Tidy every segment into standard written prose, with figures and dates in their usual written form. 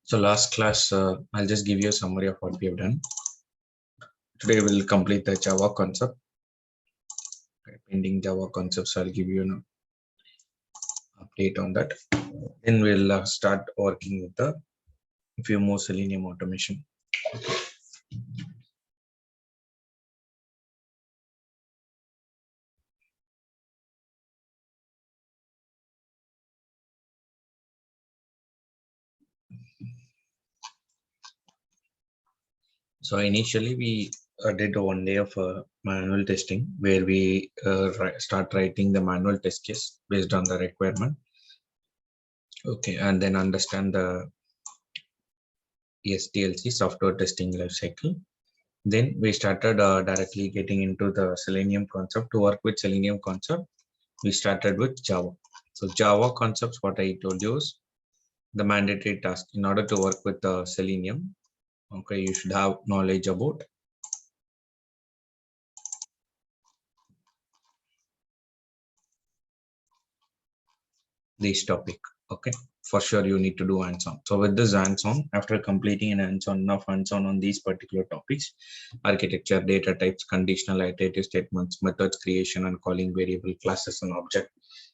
So last class, I'll just give you a summary of what we have done. Today we'll complete the Java concept. Pending Java concepts, I'll give you an update on that. Then we'll start working with the few more Selenium automation. So initially we did 1 day of manual testing where we start writing the manual test case based on the requirement. Okay, and then understand the STLC, software testing lifecycle. Then we started directly getting into the Selenium concept. To work with Selenium concept, we started with Java. So Java concepts, what I told you is the mandatory task. In order to work with Selenium, okay, you should have knowledge about this topic. Okay, for sure you need to do hands-on. So with this hands-on, after completing an enough hands-on on these particular topics, architecture, data types, conditional iterative statements, methods creation and calling variable, classes and object.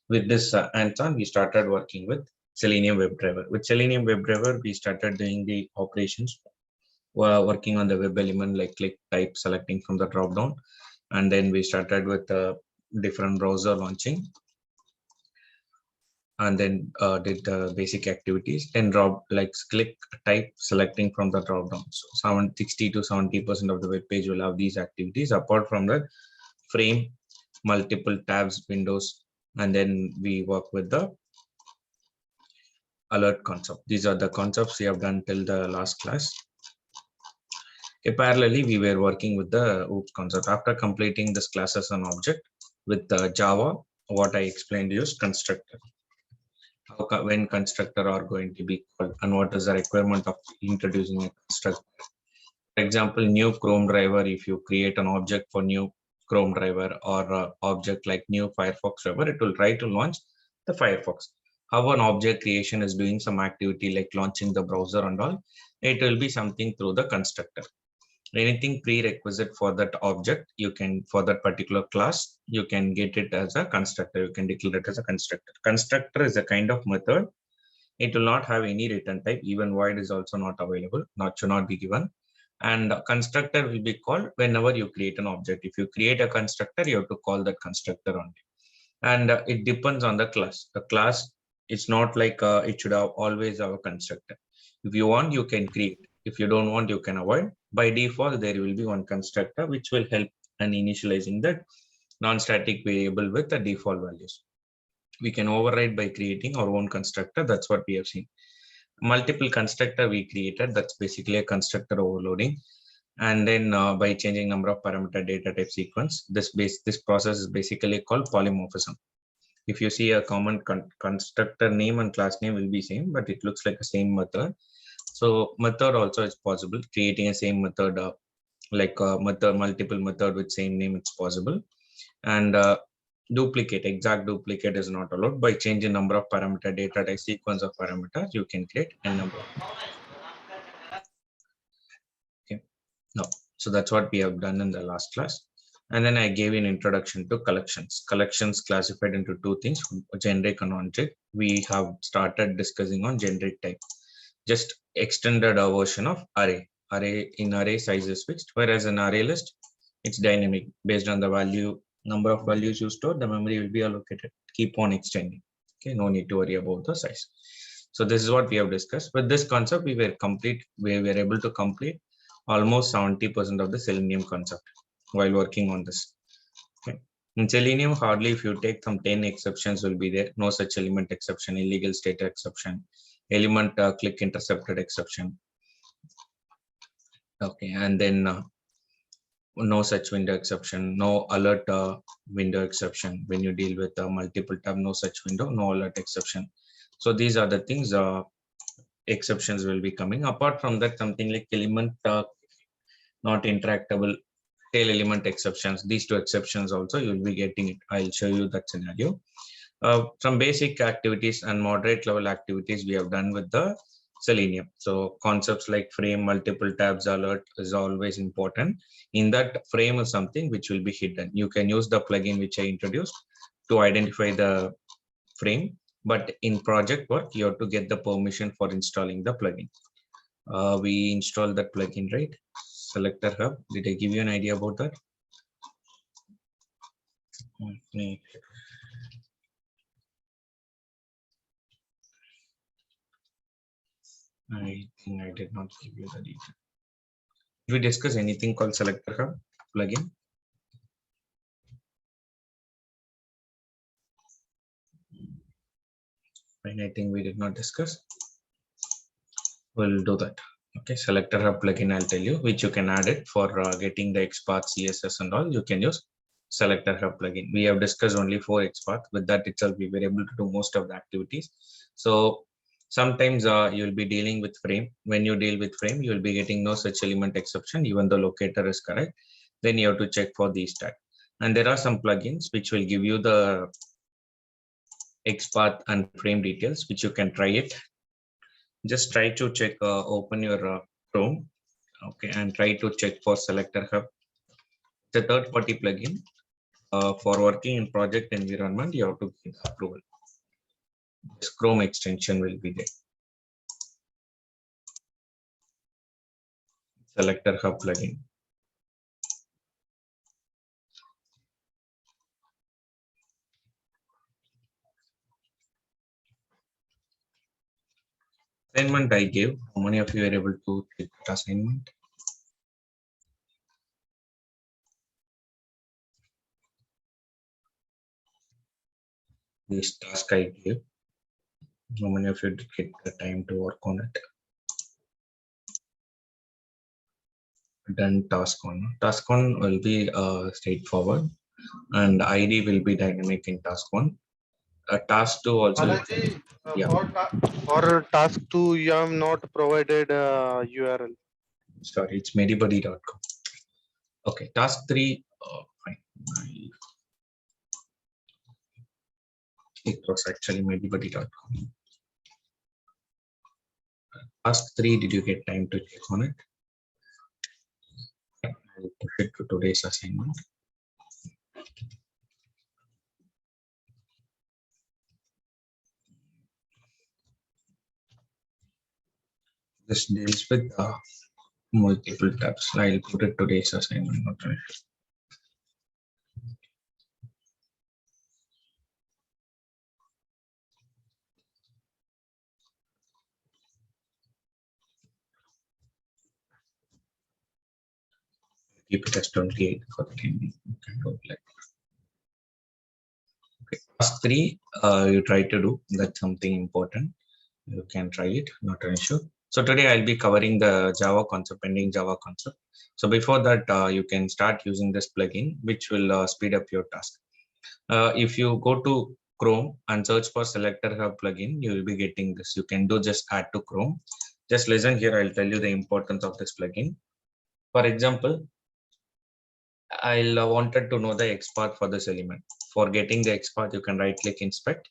With this hands-on, we started working with Selenium WebDriver. With Selenium WebDriver, we started doing the operations, working on the web element like click, type, selecting from the drop-down, and then we started with different browser launching, and then did the basic activities. Then drop like click, type, selecting from the drop down. So 60 to 70% of the web page will have these activities. Apart from that, frame, multiple tabs, windows, and then we work with the alert concept. These are the concepts we have done till the last class. Okay, parallelly, we were working with the OOPS concept. After completing this classes and object with Java, what I explained to you is constructor. When constructor are going to be called and what is the requirement of introducing a constructor. For example, new Chrome driver, if you create an object for new Chrome driver or object like new Firefox driver, it will try to launch the Firefox. How an object creation is doing some activity like launching the browser and all, it will be something through the constructor. Anything prerequisite for that object, you can, for that particular class, you can get it as a constructor. You can declare it as a constructor. Constructor is a kind of method. It will not have any return type. Even void is also not available, should not be given. And constructor will be called whenever you create an object. If you create a constructor, you have to call that constructor only. And it depends on the class. The class, it's not like it should have always have a constructor. If you want, you can create. If you don't want, you can avoid. By default, there will be one constructor which will help in initializing that non-static variable with the default values. We can override by creating our own constructor. That's what we have seen. Multiple constructor we created. That's basically a constructor overloading. And then by changing number of parameter data type sequence, this process is basically called polymorphism. If you see a common constructor name and class name will be same, but it looks like the same method. So method also is possible. Creating a same method, multiple method with same name, it's possible. And exact duplicate is not allowed. By changing number of parameter data type sequence of parameters, you can create n number. Okay. No. So that's what we have done in the last class. And then I gave an introduction to collections. Collections classified into two things, generic and non-generic. We have started discussing on generic type. Just extended a version of array. Array size is fixed, whereas an array list, it's dynamic. Based on the number of values you store, the memory will be allocated. Keep on extending. Okay, no need to worry about the size. So this is what we have discussed. With this concept, we were able to complete almost 70% of the Selenium concept while working on this. Okay. In Selenium, hardly if you take some 10 exceptions will be there. No such element exception, illegal state exception, element click intercepted exception. Okay, and then no such window exception, no alert window exception. When you deal with multiple tab, no such window, no alert exception. So these are the things, exceptions will be coming. Apart from that, something like element not interactable, tail element exceptions. These two exceptions also you will be getting it. I'll show you that scenario. Some basic activities and moderate level activities we have done with the Selenium. So concepts like frame, multiple tabs, alert is always important. In that, frame is something which will be hidden. You can use the plugin which I introduced to identify the frame, but in project work, you have to get the permission for installing the plugin. We installed that plugin, right? Selector Hub. Did I give you an idea about that? I think I did not give you the detail. Did we discuss anything called Selector Hub plugin? Fine, I think we did not discuss. We'll do that. Okay, Selector Hub plugin, I'll tell you, which you can add it for getting the XPath, CSS and all. You can use Selector Hub plugin. We have discussed only 4 XPath. With that itself, we were able to do most of the activities. So sometimes you'll be dealing with frame. When you deal with frame, you'll be getting no such element exception, even the locator is correct. Then you have to check for these tags. And there are some plugins which will give you the XPath and frame details, which you can try it. Just try to check, open your Chrome, okay, and try to check for Selector Hub. The third-party plugin for working in project environment. You have to get approval. This Chrome extension will be there. Selector Hub plugin. Assignment I gave. How many of you are able to take that assignment? This task I gave. How many of you did get the time to work on it? Done task one. Task one will be straightforward, and ID will be dynamic in task one. Task two also. Balaji, Yeah. for task 2, you have not provided URL. Sorry, it's medibuddy.com. Okay, task 3. Fine. It was actually medibuddy.com. Task 3, did you get time to check on it? I'll push it to today's assignment. This deals with multiple tabs. I'll put it today's assignment. Okay. Keep it as 28 for the time being. Okay. Task 3, you try to do. That's something important. You can try it, not an issue. So today I'll be covering the Java concept, pending Java concept. So before that, you can start using this plugin, which will speed up your task. If you go to Chrome and search for Selector Hub plugin, you will be getting this. You can do just add to Chrome. Just listen here. I'll tell you the importance of this plugin. For example, I'll wanted to know the XPath for this element. For getting the XPath, you can right click inspect.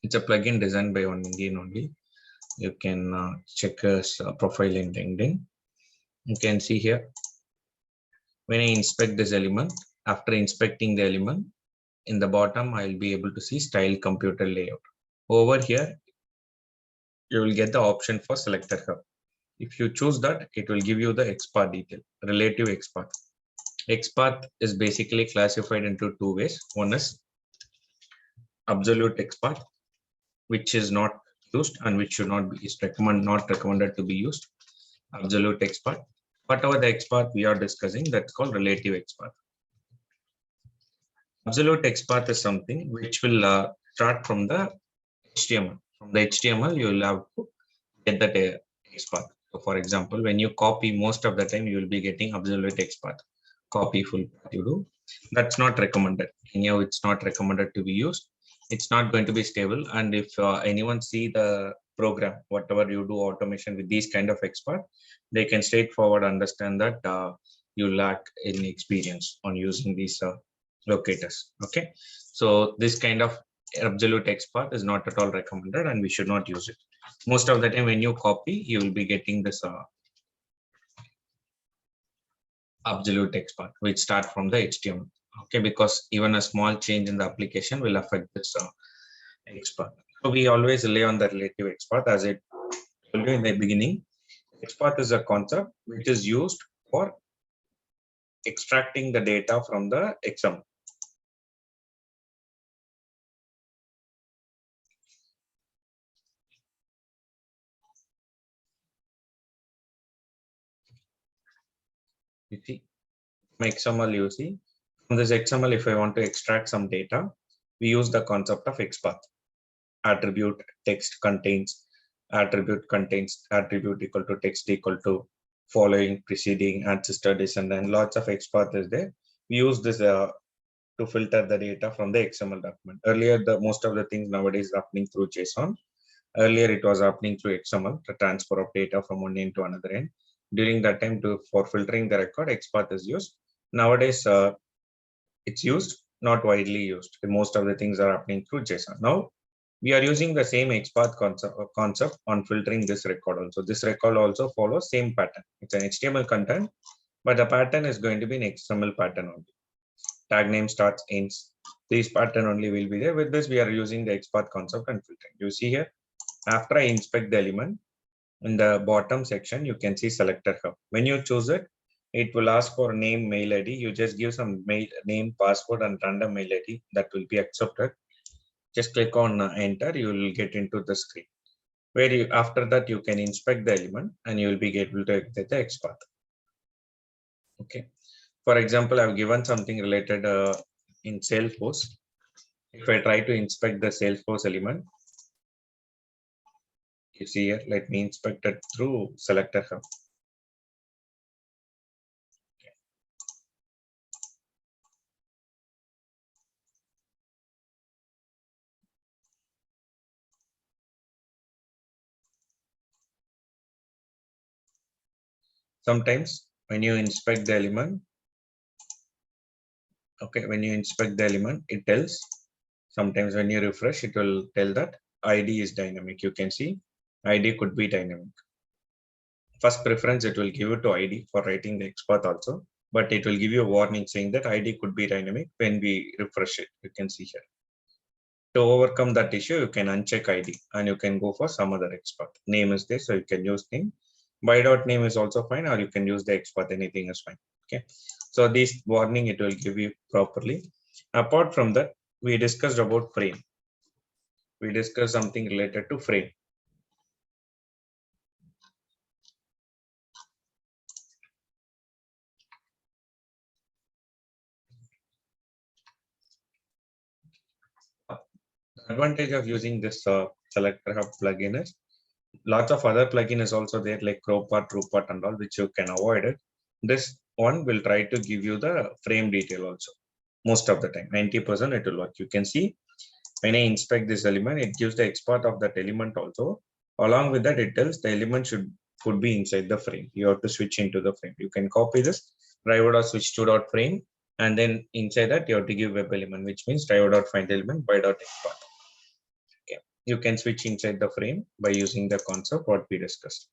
It's a plugin designed by one Indian only. You can check his profile in LinkedIn. You can see here, when I inspect this element, after inspecting the element, in the bottom, I'll be able to see style computer layout. Over here, you will get the option for Selector Hub. If you choose that, it will give you the XPath detail, relative XPath. XPath is basically classified into 2 ways. One is absolute XPath, which is not used and which should not be not recommended to be used. Absolute XPath. Whatever the XPath we are discussing, that's called relative XPath. Absolute XPath is something which will start from the HTML. From the HTML, you will have to get that XPath. So for example, when you copy, most of the time you will be getting absolute XPath. Copy full path you do. That's not recommended. Anyhow, it's not recommended to be used. It's not going to be stable. And if anyone see the program, whatever you do automation with these kind of XPath, they can straightforward understand that you lack any experience on using these locators. Okay, so this kind of absolute XPath is not at all recommended and we should not use it. Most of the time when you copy, you will be getting this absolute XPath, which start from the HTML. Okay, because even a small change in the application will affect this XPath. So we always rely on the relative XPath. As I told you in the beginning, XPath is a concept which is used for extracting the data from the XML. You see, from XML, you see, from this XML, if I want to extract some data, we use the concept of XPath. Attribute text contains, attribute equal to text equal to following, preceding, ancestor, descendant. Lots of XPath is there. We use this to filter the data from the XML document. Earlier, the most of the things nowadays are happening through JSON. Earlier, it was happening through XML, the transfer of data from one end to another end. During that time, for filtering the record, XPath is used. Nowadays, it's used, not widely used. Most of the things are happening through JSON. Now, we are using the same XPath concept on filtering this record also. This record also follows same pattern. It's an HTML content, but the pattern is going to be an XML pattern only. Tag name starts, ends. This pattern only will be there. With this, we are using the XPath concept and filtering. You see here, after I inspect the element, in the bottom section, you can see selector hub. When you choose it, it will ask for name, mail ID. You just give some mail, name, password, and random mail ID that will be accepted. Just click on enter. You will get into the screen where you, after that, you can inspect the element and you will be able to get the XPath. Okay. For example, I've given something related in Salesforce. If I try to inspect the Salesforce element, you see here, let me inspect it through selector hub. Sometimes when you inspect the element, okay, when you inspect the element, it tells. Sometimes when you refresh, it will tell that ID is dynamic. You can see ID could be dynamic. First preference, it will give you to ID for writing the XPath also, but it will give you a warning saying that ID could be dynamic when we refresh it. You can see here. To overcome that issue, you can uncheck ID and you can go for some other XPath. Name is there, so you can use name. By dot name is also fine, or you can use the XPath, anything is fine. Okay. So this warning, it will give you properly. Apart from that, we discussed about frame. We discussed something related to frame. The advantage of using this selector hub plugin is lots of other plugin is also there like crowpart, TruePart and all, which you can avoid it. This one will try to give you the frame detail also. Most of the time, 90% it will work. You can see when I inspect this element, it gives the XPath of that element also. Along with that, it tells the element could be inside the frame. You have to switch into the frame. You can copy this, driver dot switch to dot frame, and then inside that you have to give web element, which means driver dot find element by dot XPath. Okay. You can switch inside the frame by using the concept what we discussed.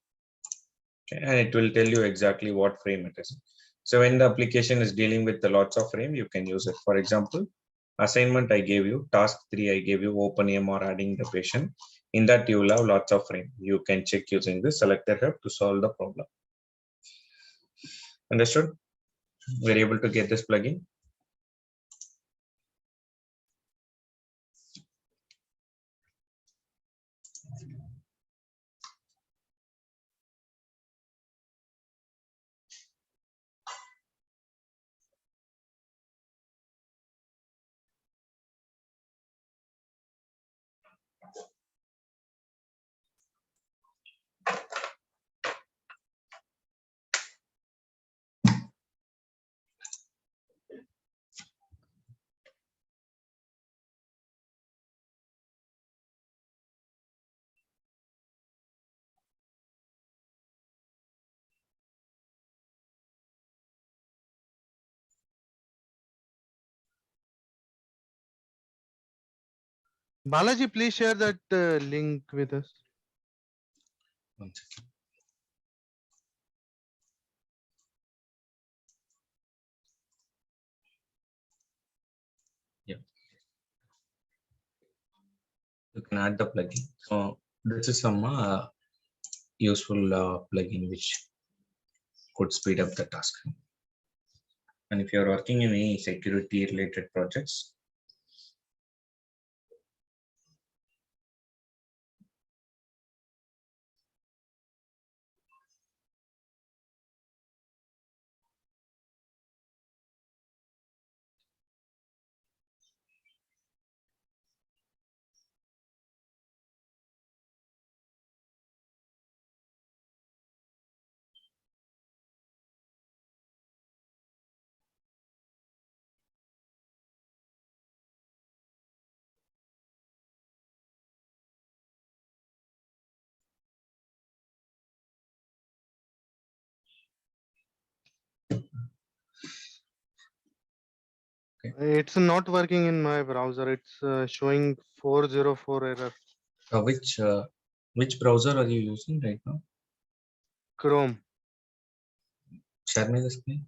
Okay. And it will tell you exactly what frame it is. So when the application is dealing with the lots of frame, you can use it. For example, assignment I gave you, task 3 I gave you, open EM or adding the patient. In that you will have lots of frame. You can check using the selector hub to solve the problem. Understood? We're able to get this plugin. Balaji, please share that link with us. One second. Yeah, you can add the plugin. So this is some useful plugin which could speed up the task. And if you're working in any security related projects, It's not working in my browser. It's showing 404 error. uh, which uh, which browser are you using right now? Chrome. Share me the screen.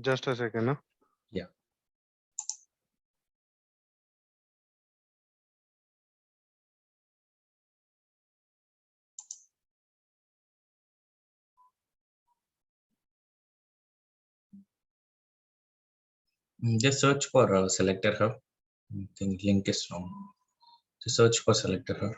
Just a second. Huh? Yeah. Just search for selector hub. I think link is wrong. Just search for selector hub.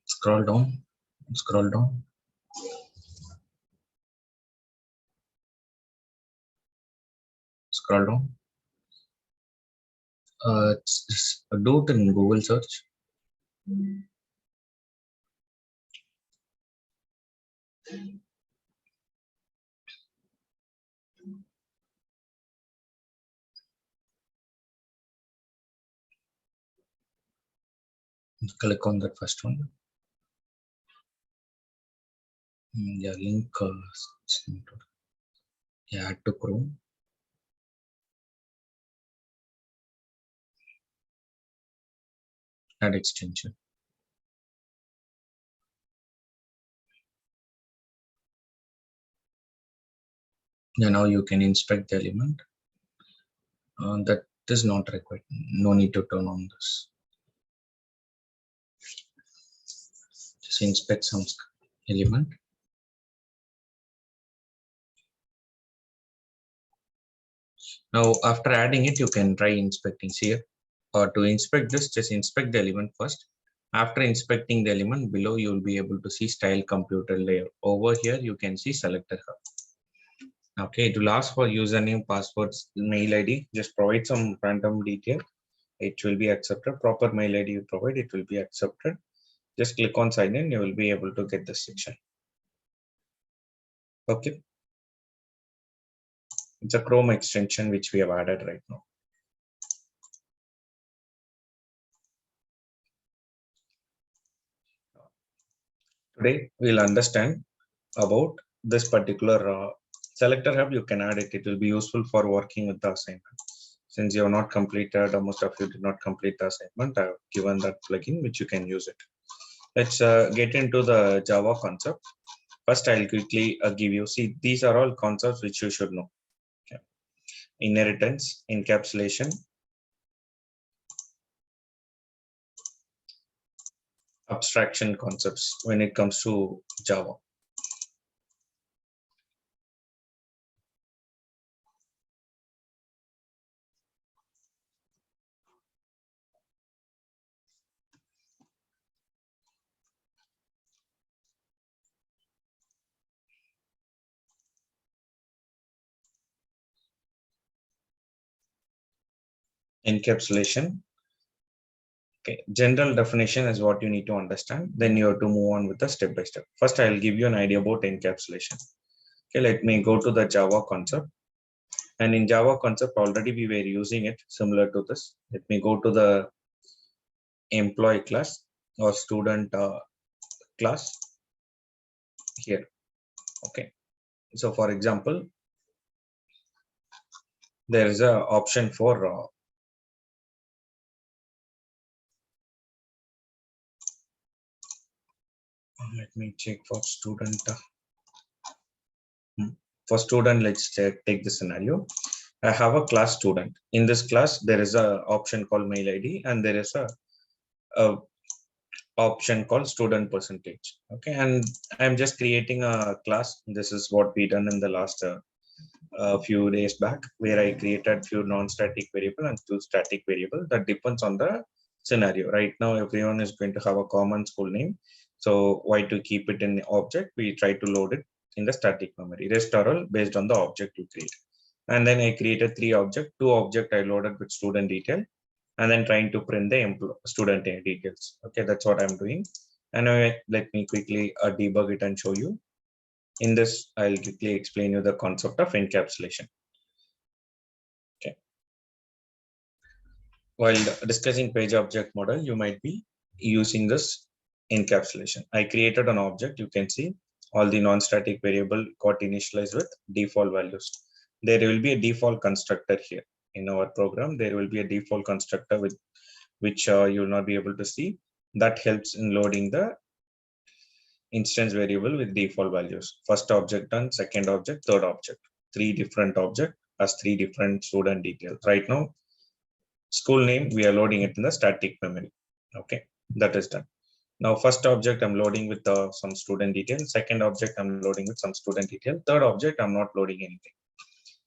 Scroll down. Scroll down. Scroll down. Do it in Google search. Click on that first one. Yeah, link. Yeah, add to Chrome. Add extension. Yeah, now you can inspect the element. That is not required. No need to turn on this. Just inspect some element. Now, after adding it, you can try inspecting. See here, to inspect this, just inspect the element first. After inspecting the element below, you will be able to see style computer layer. Over here, you can see selector hub. Okay, it will ask for username, passwords, mail ID. Just provide some random detail. It will be accepted. Proper mail ID you provide, it will be accepted. Just click on sign in. You will be able to get this section. Okay. It's a Chrome extension which we have added right now. Today, we'll understand about this particular selector hub. You can add it. It will be useful for working with the assignment. Since you have not completed, or most of you did not complete the assignment, I have given that plugin which you can use it. Let's get into the Java concept. First, I'll quickly give you, see, these are all concepts which you should know. Okay. Inheritance, encapsulation, abstraction concepts when it comes to Java. Encapsulation. Okay, general definition is what you need to understand. Then you have to move on with the step by step. First, I'll give you an idea about encapsulation. Okay, let me go to the Java concept. And in Java concept, already we were using it similar to this. Let me go to the employee class or student class here. Okay. So for example, there is a option for let me check for student. For student, let's take the scenario. I have a class student. In this class, there is a option called mail ID, and there is a option called student percentage. Okay, and I'm just creating a class. This is what we done in the last few days back, where I created few non-static variable and two static variable. That depends on the scenario. Right now, everyone is going to have a common school name. So why to keep it in the object? We try to load it in the static memory. Rest are all based on the object you create. And then I created three objects. Two object I loaded with student detail, and then trying to print the student details. Okay, that's what I'm doing. And let me quickly debug it and show you. In this, I'll quickly explain you the concept of encapsulation. Okay. While discussing page object model, you might be using this encapsulation. I created an object. You can see all the non-static variable got initialized with default values. There will be a default constructor here in our program. There will be a default constructor with which you will not be able to see. That helps in loading the instance variable with default values. First object done, second object, third object. Three different object as three different student details. Right now, school name, we are loading it in the static memory. Okay, that is done. Now, first object I'm loading with some student detail. Second object I'm loading with some student detail. Third object I'm not loading anything.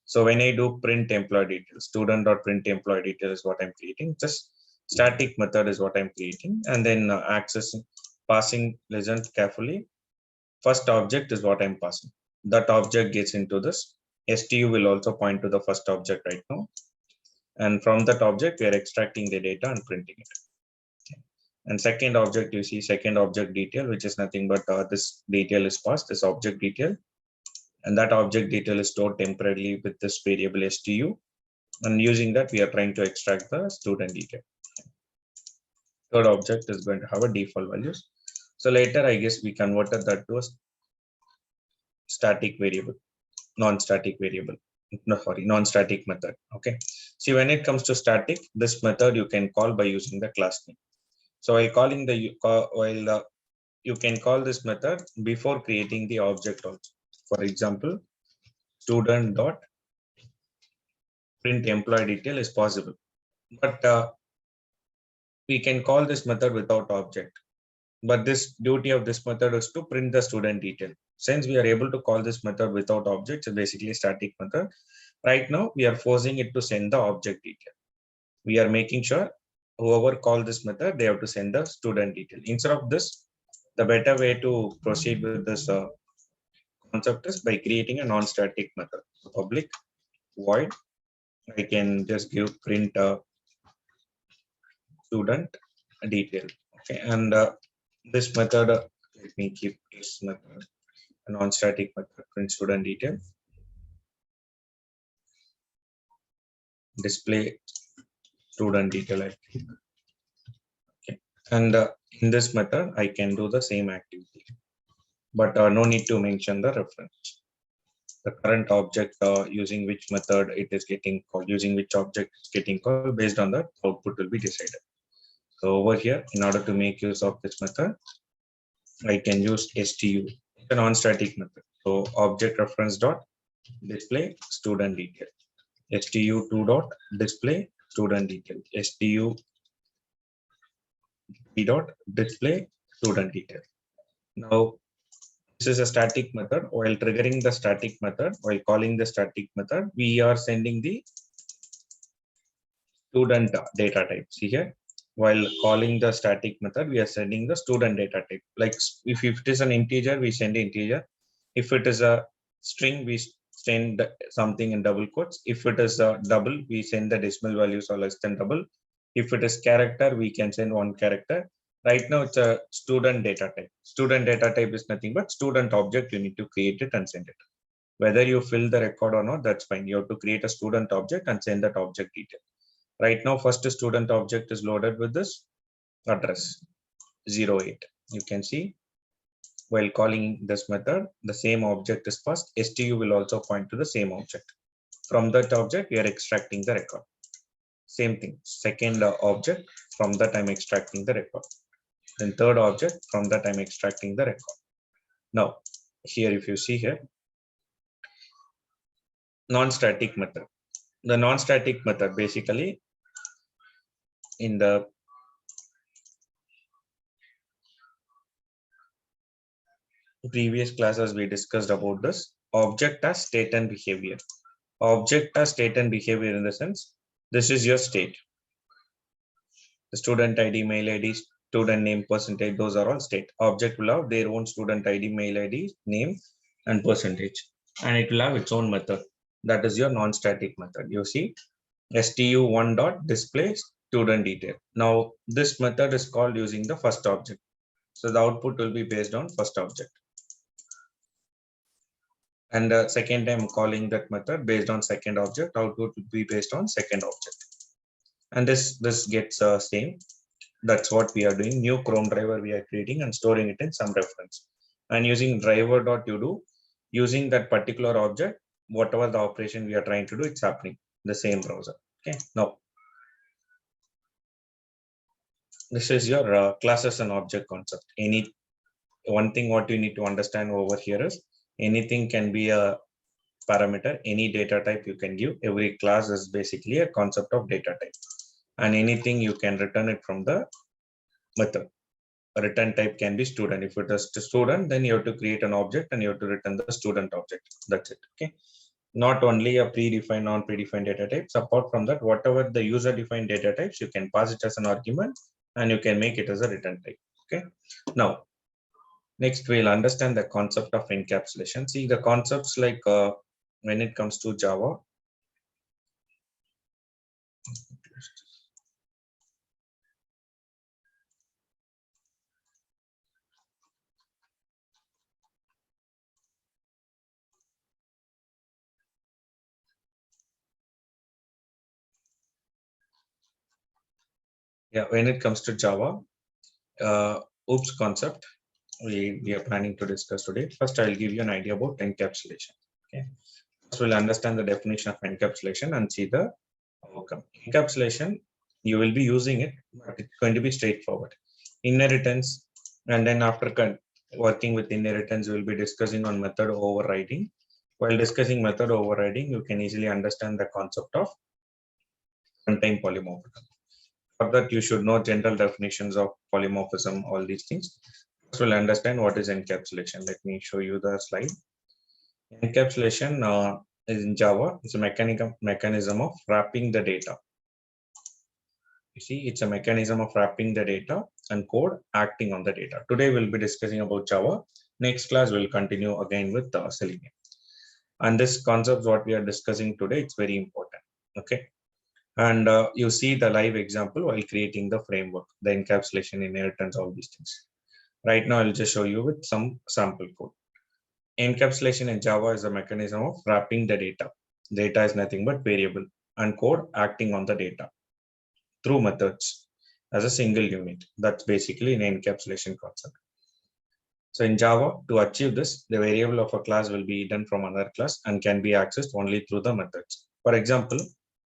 So when I do print employee details, student.print employee detail is what I'm creating. Just static method is what I'm creating, and then accessing, passing, listen carefully. First object is what I'm passing. That object gets into this. STU will also point to the first object right now. And from that object, we are extracting the data and printing it. Okay. And second object, you see second object detail, which is nothing but this detail is passed, this object detail. And that object detail is stored temporarily with this variable STU. And using that, we are trying to extract the student detail. Third object is going to have a default values. So later, I guess we converted that to a static variable, non-static variable. No, sorry, non-static method. Okay. See, when it comes to static, this method you can call by using the class name. So while calling the you can call this method before creating the object also. For example, student dot print employee detail is possible, but we can call this method without object. But this duty of this method is to print the student detail. Since we are able to call this method without object, it's basically a static method. Right now, we are forcing it to send the object detail. We are making sure whoever call this method, they have to send the student detail. Instead of this, the better way to proceed with this concept is by creating a non-static method. Public void, I can just give print student detail. Okay, and this method, let me keep this method, a non-static method, print student detail, display student detail, I think. Okay, and in this method, I can do the same activity, but no need to mention the reference. The current object using which method it is getting called, using which object is getting called, based on that output will be decided. So over here, in order to make use of this method, I can use STU, a non-static method. So object reference dot display student detail, STU2 dot display student detail, STU3 dot display student detail. Now, this is a static method. While triggering the static method, while calling the static method, we are sending the student data type. See here, while calling the static method, we are sending the student data type. Like if it is an integer, we send integer. If it is a string, we send something in double quotes. If it is a double, we send the decimal values or less than double. If it is character, we can send one character. Right now, it's a student data type. Student data type is nothing but student object. You need to create it and send it. Whether you fill the record or not, that's fine. You have to create a student object and send that object detail. Right now, first student object is loaded with this address 08. You can see while calling this method, the same object is passed. STU will also point to the same object. From that object, we are extracting the record. Same thing, second object, from that I'm extracting the record. Then third object, from that I'm extracting the record. Now, here if you see here, non-static method. The non-static method basically in the previous classes we discussed about this object as state and behavior. Object as state and behavior in the sense, this is your state. The student ID, mail ID, student name, percentage, those are all state. Object will have their own student ID, mail ID, name, and percentage. And it will have its own method. That is your non-static method. You see, stu1 dot display student detail. Now, this method is called using the first object. So the output will be based on first object. And second time calling that method based on second object, output will be based on second object. And this gets same. That's what we are doing. New Chrome driver we are creating and storing it in some reference. And using driver.to using that particular object, whatever the operation we are trying to do, it's happening in the same browser. Okay. Now, this is your classes and object concept. Any one thing what you need to understand over here is anything can be a parameter, any data type you can give. Every class is basically a concept of data type, and anything you can return it from the method. A return type can be student. If it is student, then you have to create an object and you have to return the student object. That's it. Okay. Not only a predefined, non-predefined data types. Apart from that, whatever the user-defined data types, you can pass it as an argument and you can make it as a return type. Okay. Now, next we'll understand the concept of encapsulation. See the concepts like when it comes to Java. Yeah, when it comes to Java, OOPS concept we are planning to discuss today. First, I'll give you an idea about encapsulation. Okay. First, we'll understand the definition of encapsulation and see the outcome. Encapsulation, you will be using it, but it's going to be straightforward. Inheritance, and then after working with inheritance, we'll be discussing on method overriding. While discussing method overriding, you can easily understand the concept of runtime polymorphism. For that, you should know general definitions of polymorphism, all these things. First, we'll understand what is encapsulation. Let me show you the slide. Encapsulation is in Java. It's a mechanism of wrapping the data. You see, it's a mechanism of wrapping the data and code acting on the data. Today, we'll be discussing about Java. Next class, we'll continue again with Selenium. And this concept, what we are discussing today, it's very important. Okay. And you see the live example while creating the framework, the encapsulation, inheritance, all these things. Right now, I'll just show you with some sample code. Encapsulation in Java is a mechanism of wrapping the data. Data is nothing but variable and code acting on the data through methods as a single unit. That's basically an encapsulation concept. So in Java, to achieve this, the variable of a class will be hidden from another class and can be accessed only through the methods. For example,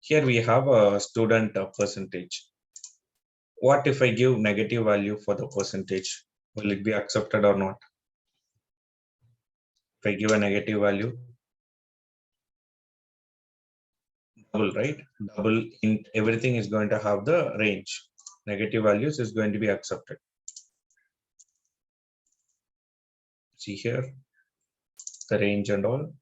here we have a student percentage. What if I give negative value for the percentage? Will it be accepted or not? If I give a negative value, double, right? Double in everything is going to have the range. Negative values is going to be accepted. See here, the range and all.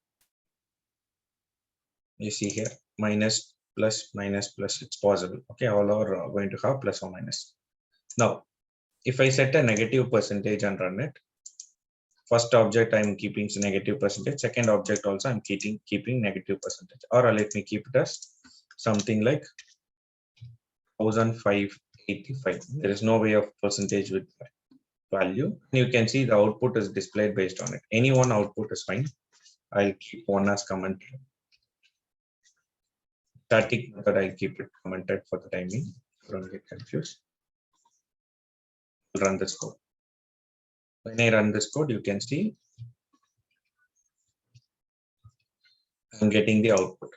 You see here, minus, plus, minus, plus, it's possible. Okay, all are going to have plus or minus. Now, if I set a negative percentage and run it, first object I'm keeping negative percentage, second object also I'm keeping negative percentage, or let me keep it as something like 1585. There is no way of percentage with value. You can see the output is displayed based on it. Any one output is fine. I'll keep one as commented. Static method, I'll keep it commented for the time being. Don't get confused. Run this code. When I run this code, you can see I'm getting the output.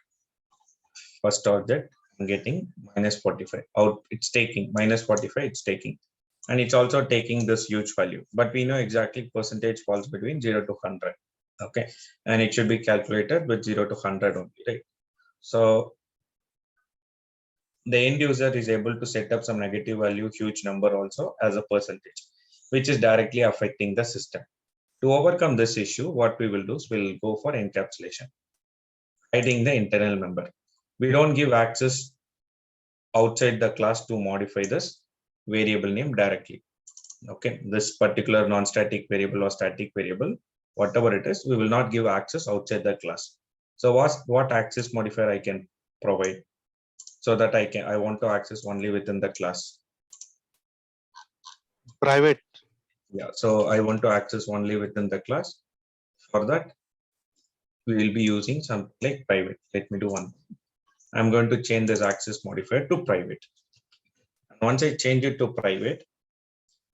First object, I'm getting minus 45. Out, it's taking minus 45, it's taking. And it's also taking this huge value. But we know exactly percentage falls between 0 to 100. Okay. And it should be calculated with 0 to 100 only, right? So the end user is able to set up some negative value, huge number also as a percentage, which is directly affecting the system. To overcome this issue, what we will do is we'll go for encapsulation, hiding the internal member. We don't give access outside the class to modify this variable name directly. Okay, this particular non-static variable or static variable, whatever it is, we will not give access outside the class. So what access modifier I can provide so that I want to access only within the class. Private. Yeah, so I want to access only within the class. For that, we will be using something like private. Let me do one. I'm going to change this access modifier to private. And once I change it to private,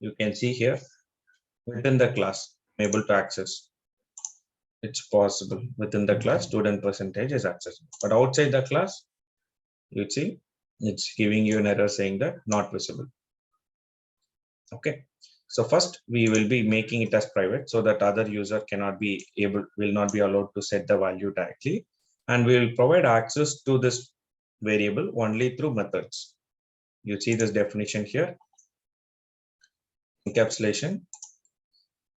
you can see here within the class, I'm able to access. It's possible within the class, student percentage is accessible. But outside the class, you see, it's giving you an error saying that not visible. Okay. So first we will be making it as private so that other user will not be allowed to set the value directly. And we will provide access to this variable only through methods. You see this definition here. Encapsulation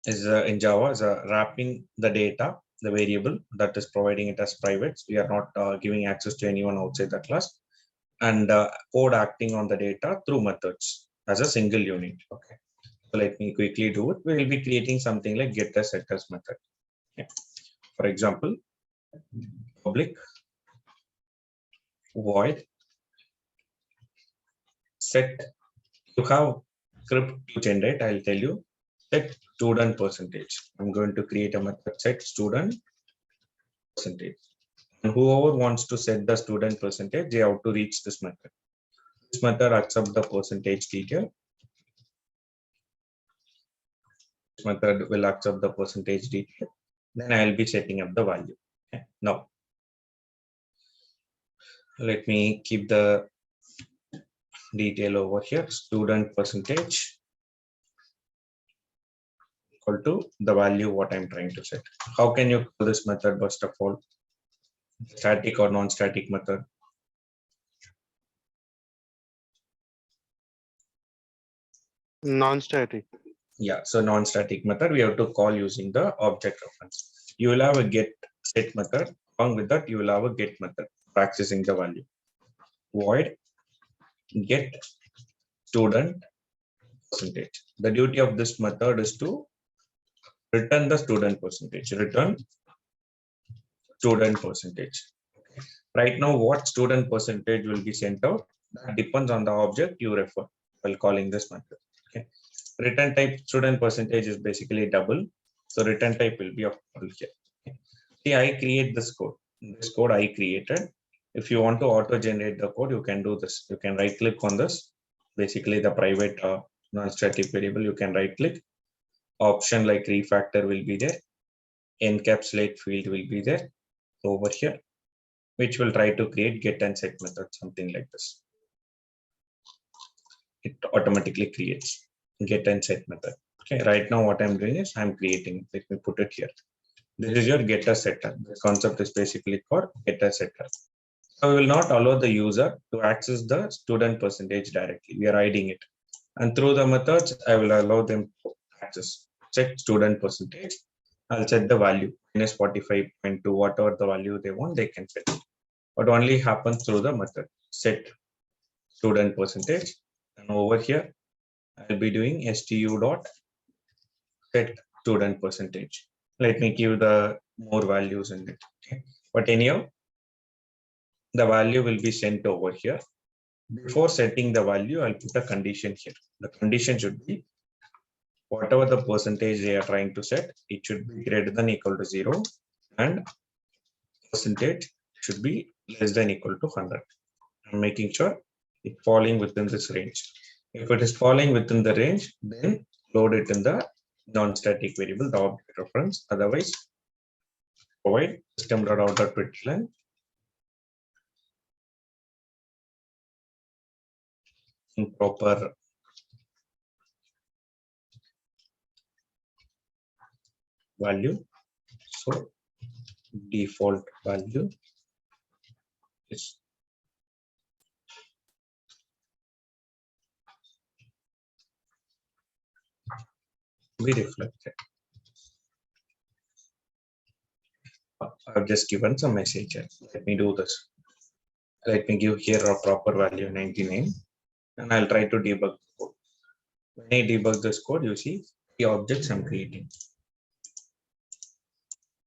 is in Java is wrapping the data, the variable that is providing it as private. We are not giving access to anyone outside the class, and code acting on the data through methods as a single unit. Okay. So let me quickly do it. We will be creating something like getters setters method. Okay. For example, public void set. You have script to generate. I'll tell you set student percentage. I'm going to create a method set student percentage. And whoever wants to set the student percentage, they have to reach this method. This method accepts the percentage detail. This method will accept the percentage detail. Then I'll be setting up the value. Okay. Now, let me keep the detail over here. Student percentage equal to the value what I'm trying to set. How can you call this method first of all? Static or non-static method? Non-static. Yeah, so non-static method we have to call using the object reference. You will have a get set method. Along with that, you will have a get method for accessing the value. Void get student percentage. The duty of this method is to return the student percentage. Return student percentage. Right now, what student percentage will be sent out? That depends on the object you refer while calling this method. Okay. Return type student percentage is basically double. So return type will be of double here. Okay. See, I create this code. This code I created. If you want to auto-generate the code, you can do this. You can right-click on this. Basically, the private non-static variable, you can right-click. Option like refactor will be there. Encapsulate field will be there over here, which will try to create get and set method, something like this. It automatically creates get and set method. Okay, right now what I'm doing is I'm creating, let me put it here. This is your getter setter. The concept is basically called getter setter. So we will not allow the user to access the student percentage directly. We are hiding it. And through the methods, I will allow them to access. Set student percentage. I'll set the value minus 45.2, whatever the value they want, they can set it. But only happens through the method set student percentage. And over here, I'll be doing stu dot set student percentage. Let me give the more values in it. Okay. But anyhow, the value will be sent over here. Before setting the value, I'll put a condition here. The condition should be whatever the percentage they are trying to set, it should be greater than equal to 0 and percentage should be less than equal to 100. I'm making sure it's falling within this range. If it is falling within the range, then load it in the non-static variable, the object reference. Otherwise, provide system.out.println improper value. So default value is be reflected. I've just given some message here. Let me do this. Let me give here a proper value 99 and I'll try to debug the code. When I debug this code, you see the objects I'm creating.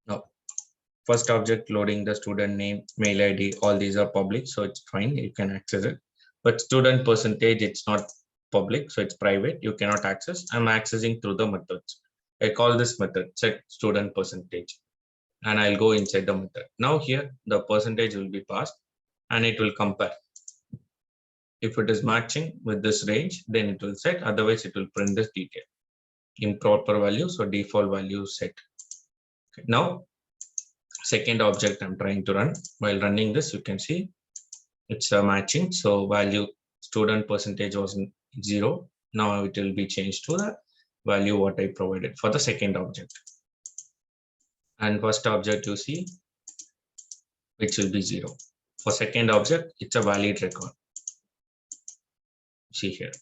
Now, first object loading the student name, mail ID, all these are public, so it's fine, you can access it. But student percentage, it's not public, so it's private, you cannot access. I'm accessing through the methods. I call this method set student percentage and I'll go inside the method. Now here the percentage will be passed and it will compare. If it is matching with this range, then it will set, otherwise it will print this detail. Improper value, so default value set. Okay. Now, second object I'm trying to run. While running this, you can see it's matching. So value student percentage was 0. Now it will be changed to the value what I provided for the second object. And first object you see, which will be 0. For second object, it's a valid record. See here.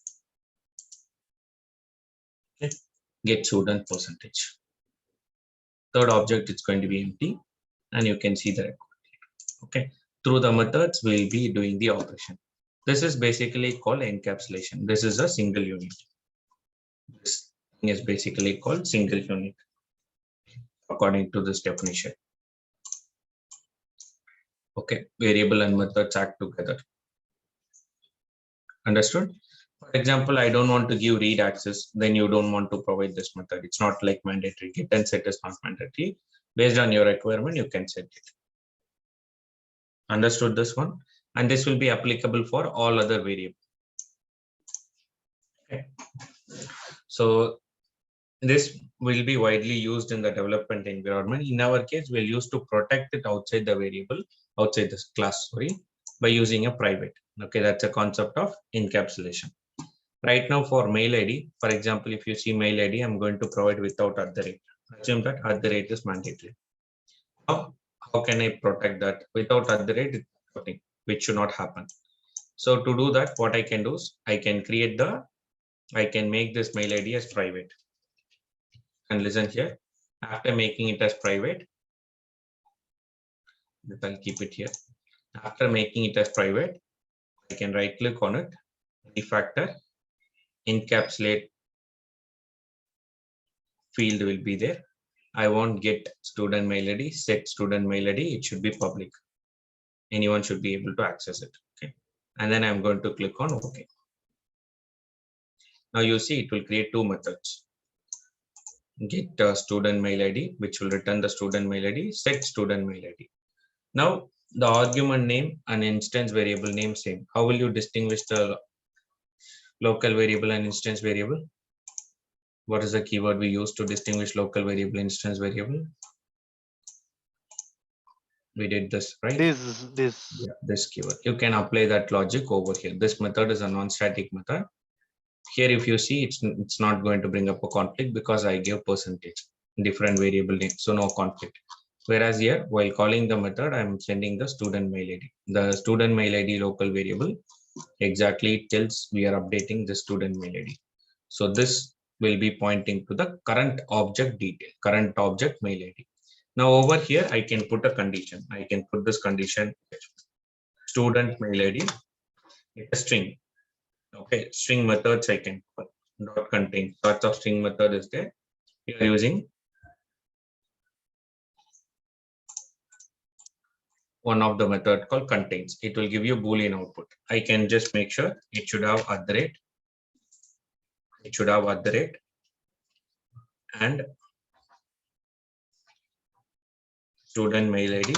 Okay. Get student percentage. Third object is going to be empty and you can see the record. Okay. Through the methods, we'll be doing the operation. This is basically called encapsulation. This is a single unit. This thing is basically called single unit according to this definition. Okay, variable and methods act together. Understood? For example, I don't want to give read access, then you don't want to provide this method. It's not like mandatory. Get and set is not mandatory. Based on your requirement, you can set it. Understood this one? And this will be applicable for all other variables. Okay. So this will be widely used in the development environment. In our case, we'll use to protect it outside the variable, outside this class, sorry, by using a private. Okay, that's a concept of encapsulation. Right now for mail ID, for example, if you see mail ID, I'm going to provide without @. Assume that @ is mandatory. Now, how can I protect that? Without @, which should not happen. So to do that, what I can do is I can make this mail ID as private. And listen here, after making it as private, I'll keep it here. After making it as private, I can right click on it, refactor, encapsulate field will be there. I won't get student mail ID, set student mail ID, it should be public. Anyone should be able to access it. Okay. And then I'm going to click on OK. Now you see it will create two methods. Get student mail ID, which will return the student mail ID, set student mail ID. Now the argument name and instance variable name same. How will you distinguish the local variable and instance variable? What is the keyword we use to distinguish local variable, instance variable? We did this, right? This keyword. You can apply that logic over here. This method is a non-static method. Here, if you see, it's not going to bring up a conflict because I give percentage, different variable name, so no conflict. Whereas here, while calling the method, I'm sending the student mail ID. The student mail ID local variable exactly tells we are updating the student mail ID. So this will be pointing to the current object detail, current object mail ID. Now over here, I can put a condition. I can put this condition student mail ID, a string. Okay, string methods I can put dot contain. Sorts of string method is there. We are using one of the method called contains. It will give you Boolean output. I can just make sure it should have @ it should have @ and student mail ID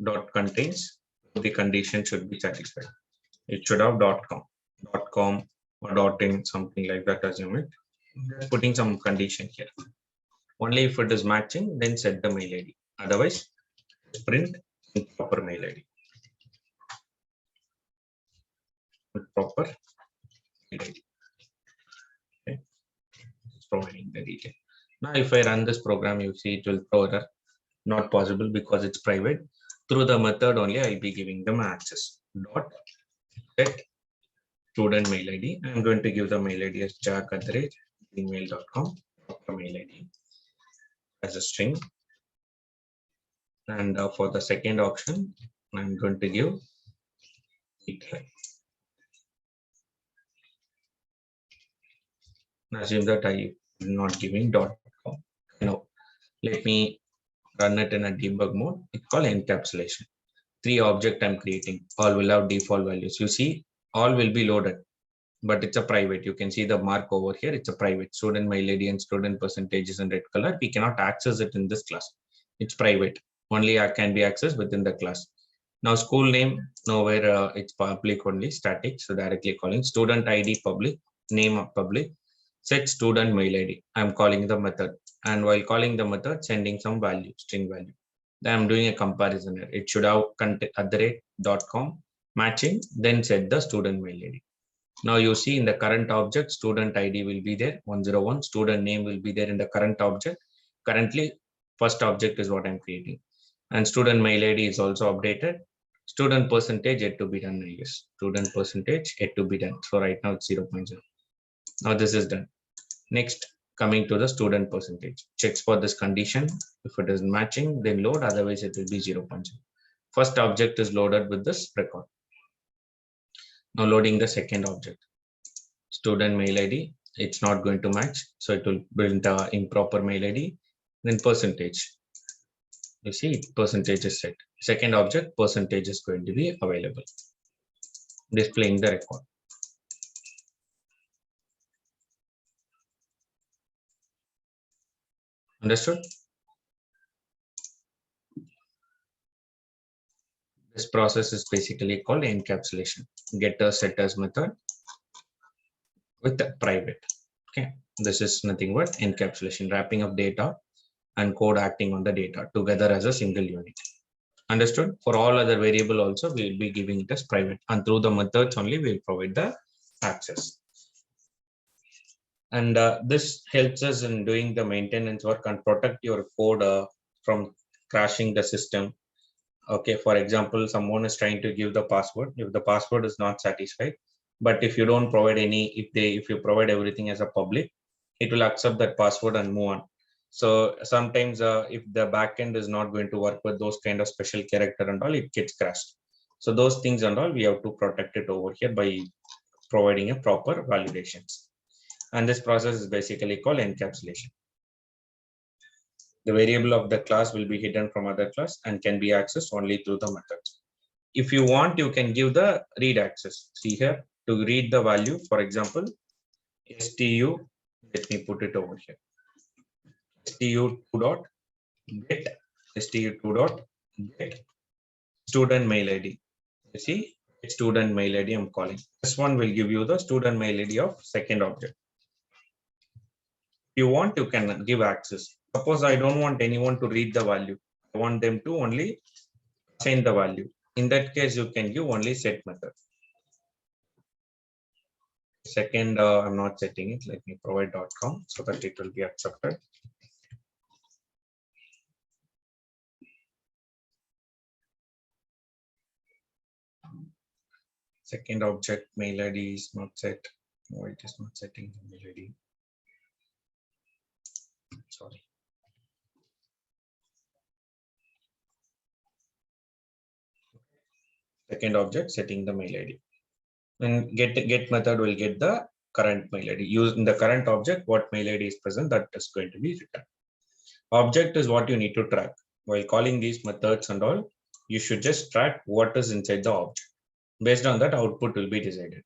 dot contains. The condition should be satisfied. It should have .com or .in, something like that, assume it. Just putting some condition here. Only if it is matching, then set the mail ID. Otherwise, print proper mail ID with proper mail ID. Okay, it's providing the detail. Now, if I run this program, you see it will throw error. Not possible because it's private. Through the method only, I'll be giving them access. Dot set student mail ID. I'm going to give the mail ID as jack@gmail.com. Proper mail ID as a string. And for the second option, I'm going to give it. Assume that I am not giving .com. Now, let me run it in a debug mode. It's called encapsulation. 3 objects I'm creating. All will have default values. You see, all will be loaded, but it's a private. You can see the mark over here. It's a private. Student mail ID and student percentage is in red color. We cannot access it in this class. It's private. Only can be accessed within the class. Now, school name, nowhere it's public only, static. So directly calling student ID public, name of public, set student mail ID. I'm calling the method. And while calling the method, sending some value, string value. Then I'm doing a comparison here. It should have @.com matching, then set the student mail ID. Now you see in the current object, student ID will be there, 101. Student name will be there in the current object. Currently, first object is what I'm creating. And student mail ID is also updated. Student percentage yet to be done, I guess. Student percentage yet to be done. So right now it's 0.0. Now this is done. Next, coming to the student percentage. Checks for this condition. If it is matching, then load. Otherwise, it will be 0.0. First object is loaded with this record. Now loading the second object. Student mail ID. It's not going to match. So it will build the improper mail ID. Then percentage. You see, percentage is set. Second object, percentage is going to be available. Displaying the record. Understood? This process is basically called encapsulation. Getters setters method with the private. Okay, this is nothing but encapsulation, wrapping of data and code acting on the data together as a single unit. Understood? For all other variable also, we will be giving it as private, and through the methods only we will provide the access. And this helps us in doing the maintenance work and protect your code from crashing the system. Okay, for example, someone is trying to give the password. If the password is not satisfied, but if you don't provide any, if you provide everything as a public, it will accept that password and move on. So sometimes if the backend is not going to work with those kind of special character and all, it gets crashed. So those things and all, we have to protect it over here by providing a proper validations. And this process is basically called encapsulation. The variable of the class will be hidden from other class and can be accessed only through the methods. If you want, you can give the read access. See here, to read the value, for example, stu, let me put it over here. stu2 dot get stu2 dot get student mail ID. You see, student mail ID I'm calling. This one will give you the student mail ID of second object. If you want, you can give access. Suppose I don't want anyone to read the value. I want them to only assign the value. In that case, you can give only set method. Second, I'm not setting it. Let me provide .com so that it will be accepted. Second object mail ID is not set. No, it is not setting the mail ID. Sorry. Second object setting the mail ID. And get method will get the current mail ID. Using the current object, what mail ID is present, that is going to be returned. Object is what you need to track. While calling these methods and all, you should just track what is inside the object. Based on that, output will be decided.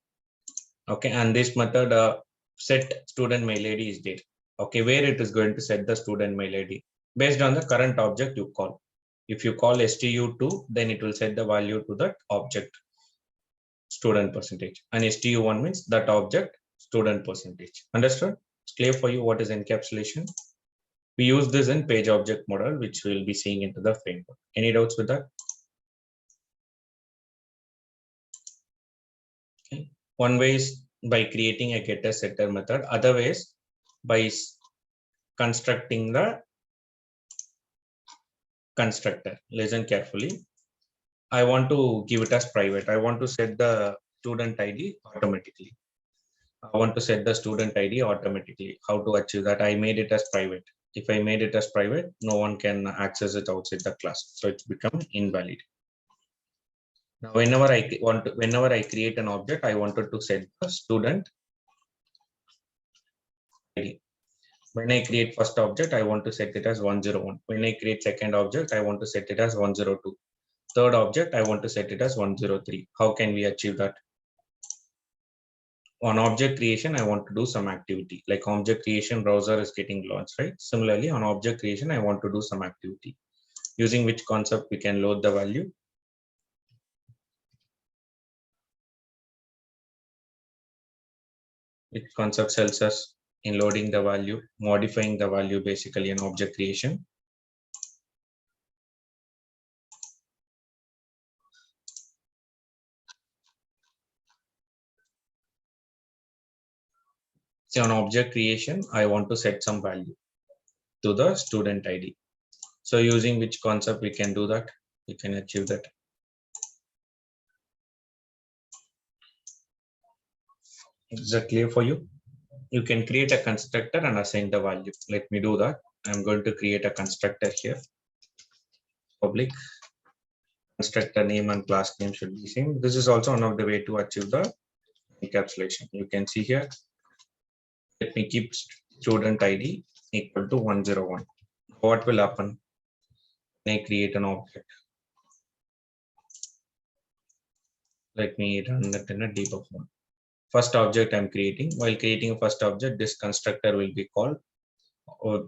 Okay, and this method set student mail ID is there. Okay, where it is going to set the student mail ID based on the current object you call. If you call stu2, then it will set the value to that object student percentage, and stu1 means that object student percentage. Understood? It's clear for you what is encapsulation? We use this in page object model, which we'll be seeing into the framework. Any doubts with that? Okay. One way is by creating a getter setter method. Other ways by constructing the constructor. Listen carefully. I want to give it as private. I want to set the student ID automatically. I want to set the student ID automatically. How to achieve that? I made it as private. If I made it as private, no one can access it outside the class. So it's become invalid. Now, whenever I create an object, I wanted to set the student ID. When I create first object, I want to set it as 101. When I create second object, I want to set it as 102. Third object, I want to set it as 103. How can we achieve that? On object creation, I want to do some activity like object creation browser is getting launched, right? Similarly, on object creation, I want to do some activity using which concept we can load the value. Which concept helps us in loading the value, modifying the value basically in object creation. So on object creation, I want to set some value to the student ID. So using which concept we can do that? We can achieve that. Is that clear for you? You can create a constructor and assign the value. Let me do that. I'm going to create a constructor here. Public constructor name and class name should be same. This is also one of the way to achieve the encapsulation. You can see here. Let me keep student ID equal to 101. What will happen when I create an object? Let me run that in a debug mode. First object I'm creating. While creating a first object, this constructor will be called.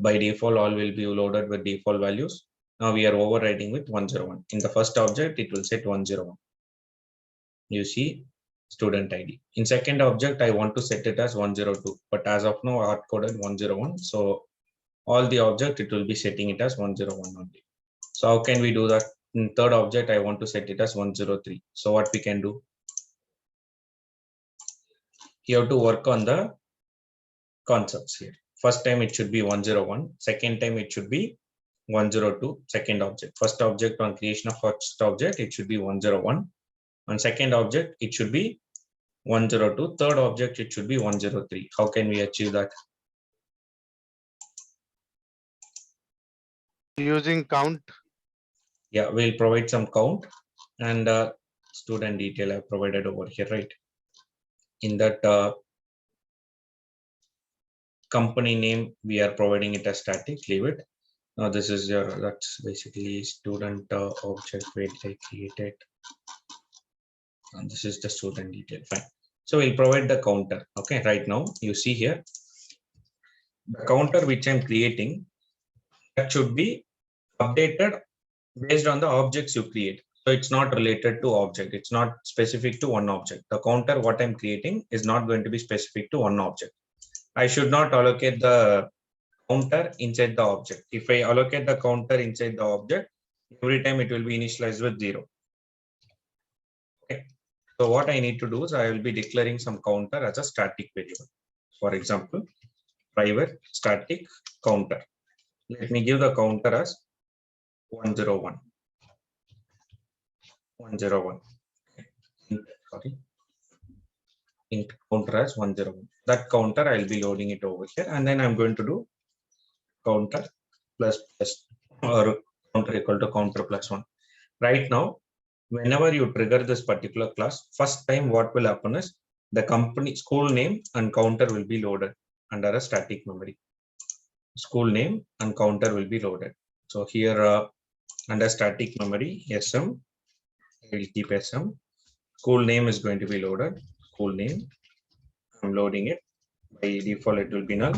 By default, all will be loaded with default values. Now we are overriding with 101. In the first object, it will set 101. You see student ID. In second object, I want to set it as 102. But as of now, hard coded 101. So all the object, it will be setting it as 101 only. So how can we do that? In third object, I want to set it as 103. So what we can do? You have to work on the concepts here. First time it should be 101. Second time it should be 102. Second object. First object on creation of first object, it should be 101. On second object, it should be 102. Third object, it should be 103. How can we achieve that? Using count. Yeah, we'll provide some count and student detail I provided over here, right? In that company name, we are providing it as static, leave it. Now this is your, that's basically student object where I created. And this is the student detail, fine. So we'll provide the counter. Okay, right now you see here, the counter which I'm creating, that should be updated based on the objects you create. So it's not related to object. It's not specific to one object. The counter what I'm creating is not going to be specific to one object. I should not allocate the counter inside the object. If I allocate the counter inside the object, every time it will be initialized with 0. Okay. So what I need to do is I will be declaring some counter as a static variable. For example, private static counter. Let me give the counter as 101. 101. Sorry. Int counter as 101. That counter I'll be loading it over here, and then I'm going to do counter plus or counter equal to counter plus 1. Right now, whenever you trigger this particular class, first time what will happen is the company school name and counter will be loaded under a static memory. School name and counter will be loaded. So here under static memory, SM, we'll keep SM. School name is going to be loaded. School name, I'm loading it. By default, it will be null.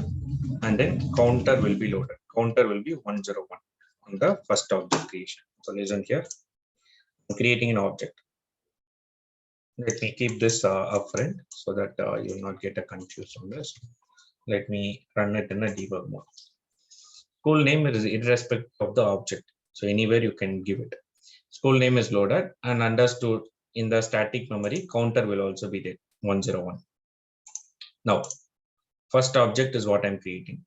And then counter will be loaded. Counter will be 101 on the first object creation. So listen here, I'm creating an object. Let me keep this upfront so that you will not get a confused on this. Let me run it in a debug mode. School name is irrespective of the object. So anywhere you can give it. School name is loaded and understood in the static memory, counter will also be there, 101. Now, first object is what I'm creating.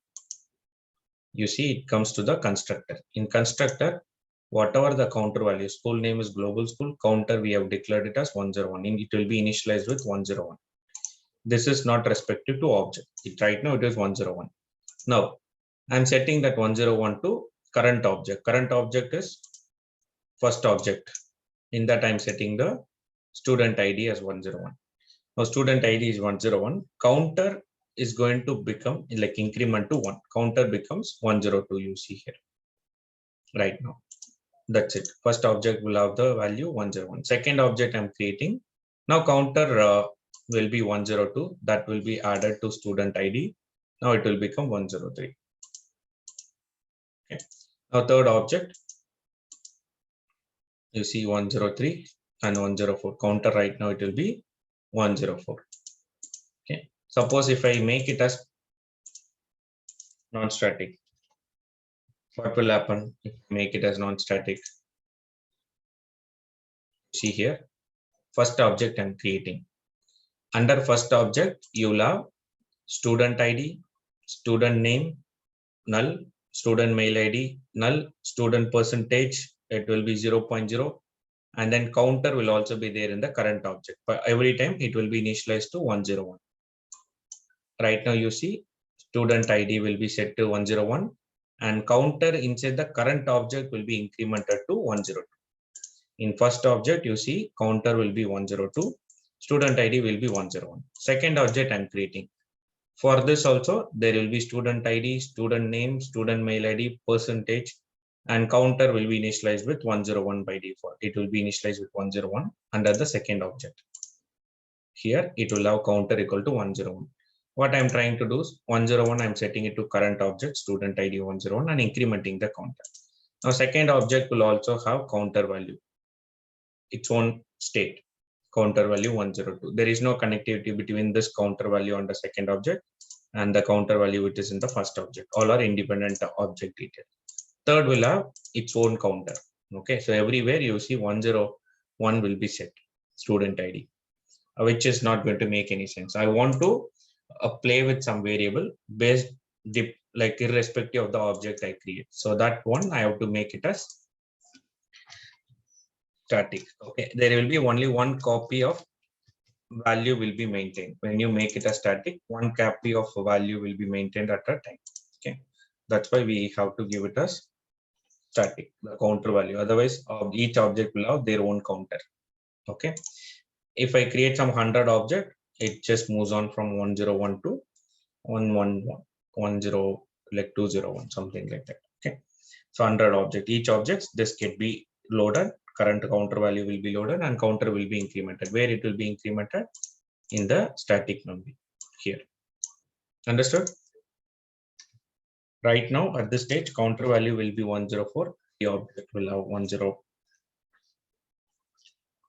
You see, it comes to the constructor. In constructor, whatever the counter value, school name is global school, counter we have declared it as 101. And it will be initialized with 101. This is not respective to object. Right now it is 101. Now, I'm setting that 101 to current object. Current object is first object. In that I'm setting the student ID as 101. Now student ID is 101. Counter is going to become like increment to 1. Counter becomes 102, you see here. Right now. That's it. First object will have the value 101. Second object I'm creating. Now counter will be 102. That will be added to student ID. Now it will become 103. Okay. Now third object, you see 103 and 104. Counter right now it will be 104. Okay. Suppose if I make it as non-static, what will happen if I make it as non-static? See here, first object I'm creating. Under first object, you will have student ID, student name, null, student mail ID, null, student percentage, it will be 0.0. And then counter will also be there in the current object. But every time it will be initialized to 101. Right now you see student ID will be set to 101 and counter inside the current object will be incremented to 102. In first object, you see counter will be 102, student ID will be 101. Second object I'm creating. For this also, there will be student ID, student name, student mail ID, percentage, and counter will be initialized with 101 by default. It will be initialized with 101 under the second object. Here, it will have counter equal to 101. What I'm trying to do is 101, I'm setting it to current object, student ID 101 and incrementing the counter. Now, second object will also have counter value, its own state, counter value 102. There is no connectivity between this counter value on the second object and the counter value which is in the first object. All are independent object detail. Third will have its own counter. Okay, so everywhere you see 101 will be set, student ID, which is not going to make any sense. I want to play with some variable based like irrespective of the object I create. So that one I have to make it as static. Okay, there will be only one copy of value will be maintained. When you make it a static, one copy of value will be maintained at a time. Okay, that's why we have to give it as static, the counter value. Otherwise, each object will have their own counter. Okay, if I create some 100 object, it just moves on from 101 to 111, 10, like 201, something like that. Okay, so 100 object, each object this can be loaded, current counter value will be loaded and counter will be incremented. Where it will be incremented? In the static memory here. Understood? Right now at this stage, counter value will be 104. The object will have 101,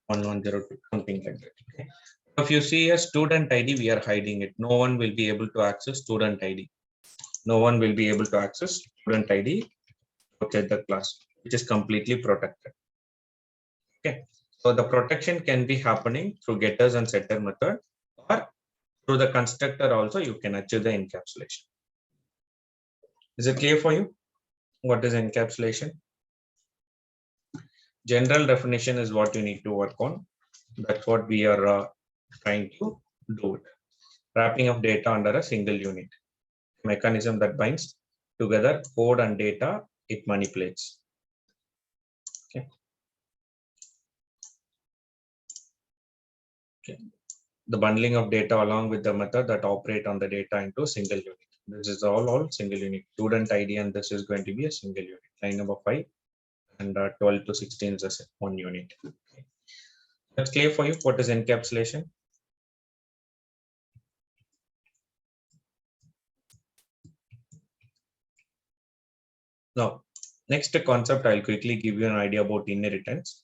102, something like that. Okay. If you see a student ID, we are hiding it. No one will be able to access student ID. No one will be able to access student ID outside the class, which is completely protected. Okay. So the protection can be happening through getters and setter method, or through the constructor also you can achieve the encapsulation. Is it clear for you? What is encapsulation? General definition is what you need to work on. That's what we are trying to do it. Wrapping of data under a single unit. Mechanism that binds together code and data it manipulates. Okay. Okay. The bundling of data along with the method that operate on the data into a single unit. This is all single unit. Student ID and this is going to be a single unit. Line number 5 and 12 to 16 is one unit. Okay. That's clear for you. What is encapsulation? Now, next concept, I'll quickly give you an idea about inheritance.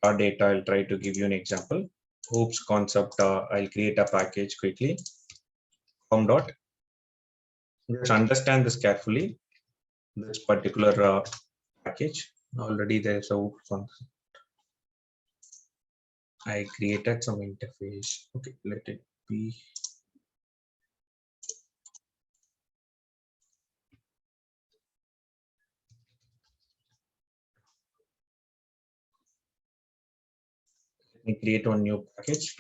Our data, I'll try to give you an example. oops concept, I'll create a package quickly. Com dot. Just understand this carefully. This particular package. Already there's a oops concept. I created some interface. Okay, let it be. Let me create one new package.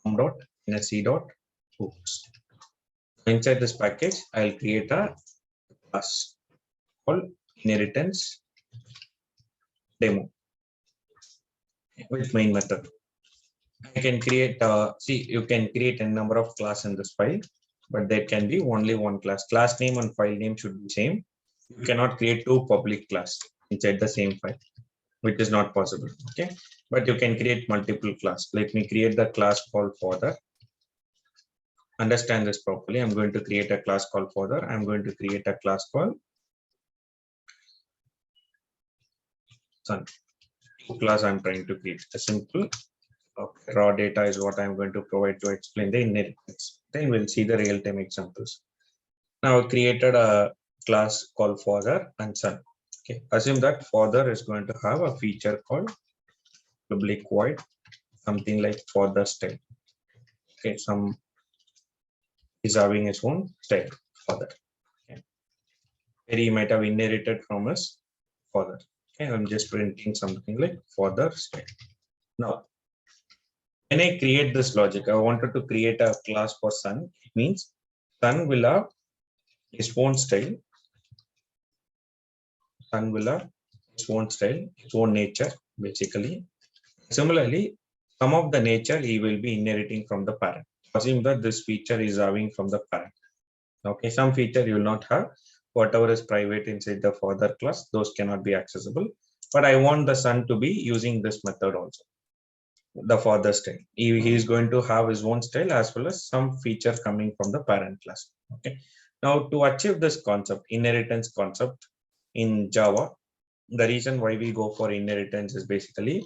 Com dot nsc dot oops. Inside this package, I'll create a class called inheritance demo with main method. I can create, see, you can create a number of class in this file, but there can be only one class. Class name and file name should be same. You cannot create two public class inside the same file, which is not possible. Okay, but you can create multiple class. Let me create the class called father. Understand this properly. I'm going to create a class called father. I'm going to create a class called son. Class I'm trying to create a simple raw data is what I'm going to provide to explain the inheritance. Then we'll see the real-time examples. Now I created a class called father and son. Okay, assume that father is going to have a feature called public void, something like father style. Okay, some is having his own style father. Okay, where he might have inherited from his father. Okay, I'm just printing something like father style. Now, when I create this logic, I wanted to create a class for son. It means son will have his own style. Son will have its own style, its own nature, basically. Similarly, some of the nature he will be inheriting from the parent. Assume that this feature is having from the parent. Okay, some feature you will not have. Whatever is private inside the father class, those cannot be accessible. But I want the son to be using this method also. The father style. He is going to have his own style as well as some feature coming from the parent class. Okay. Now to achieve this concept, inheritance concept in Java, the reason why we go for inheritance is basically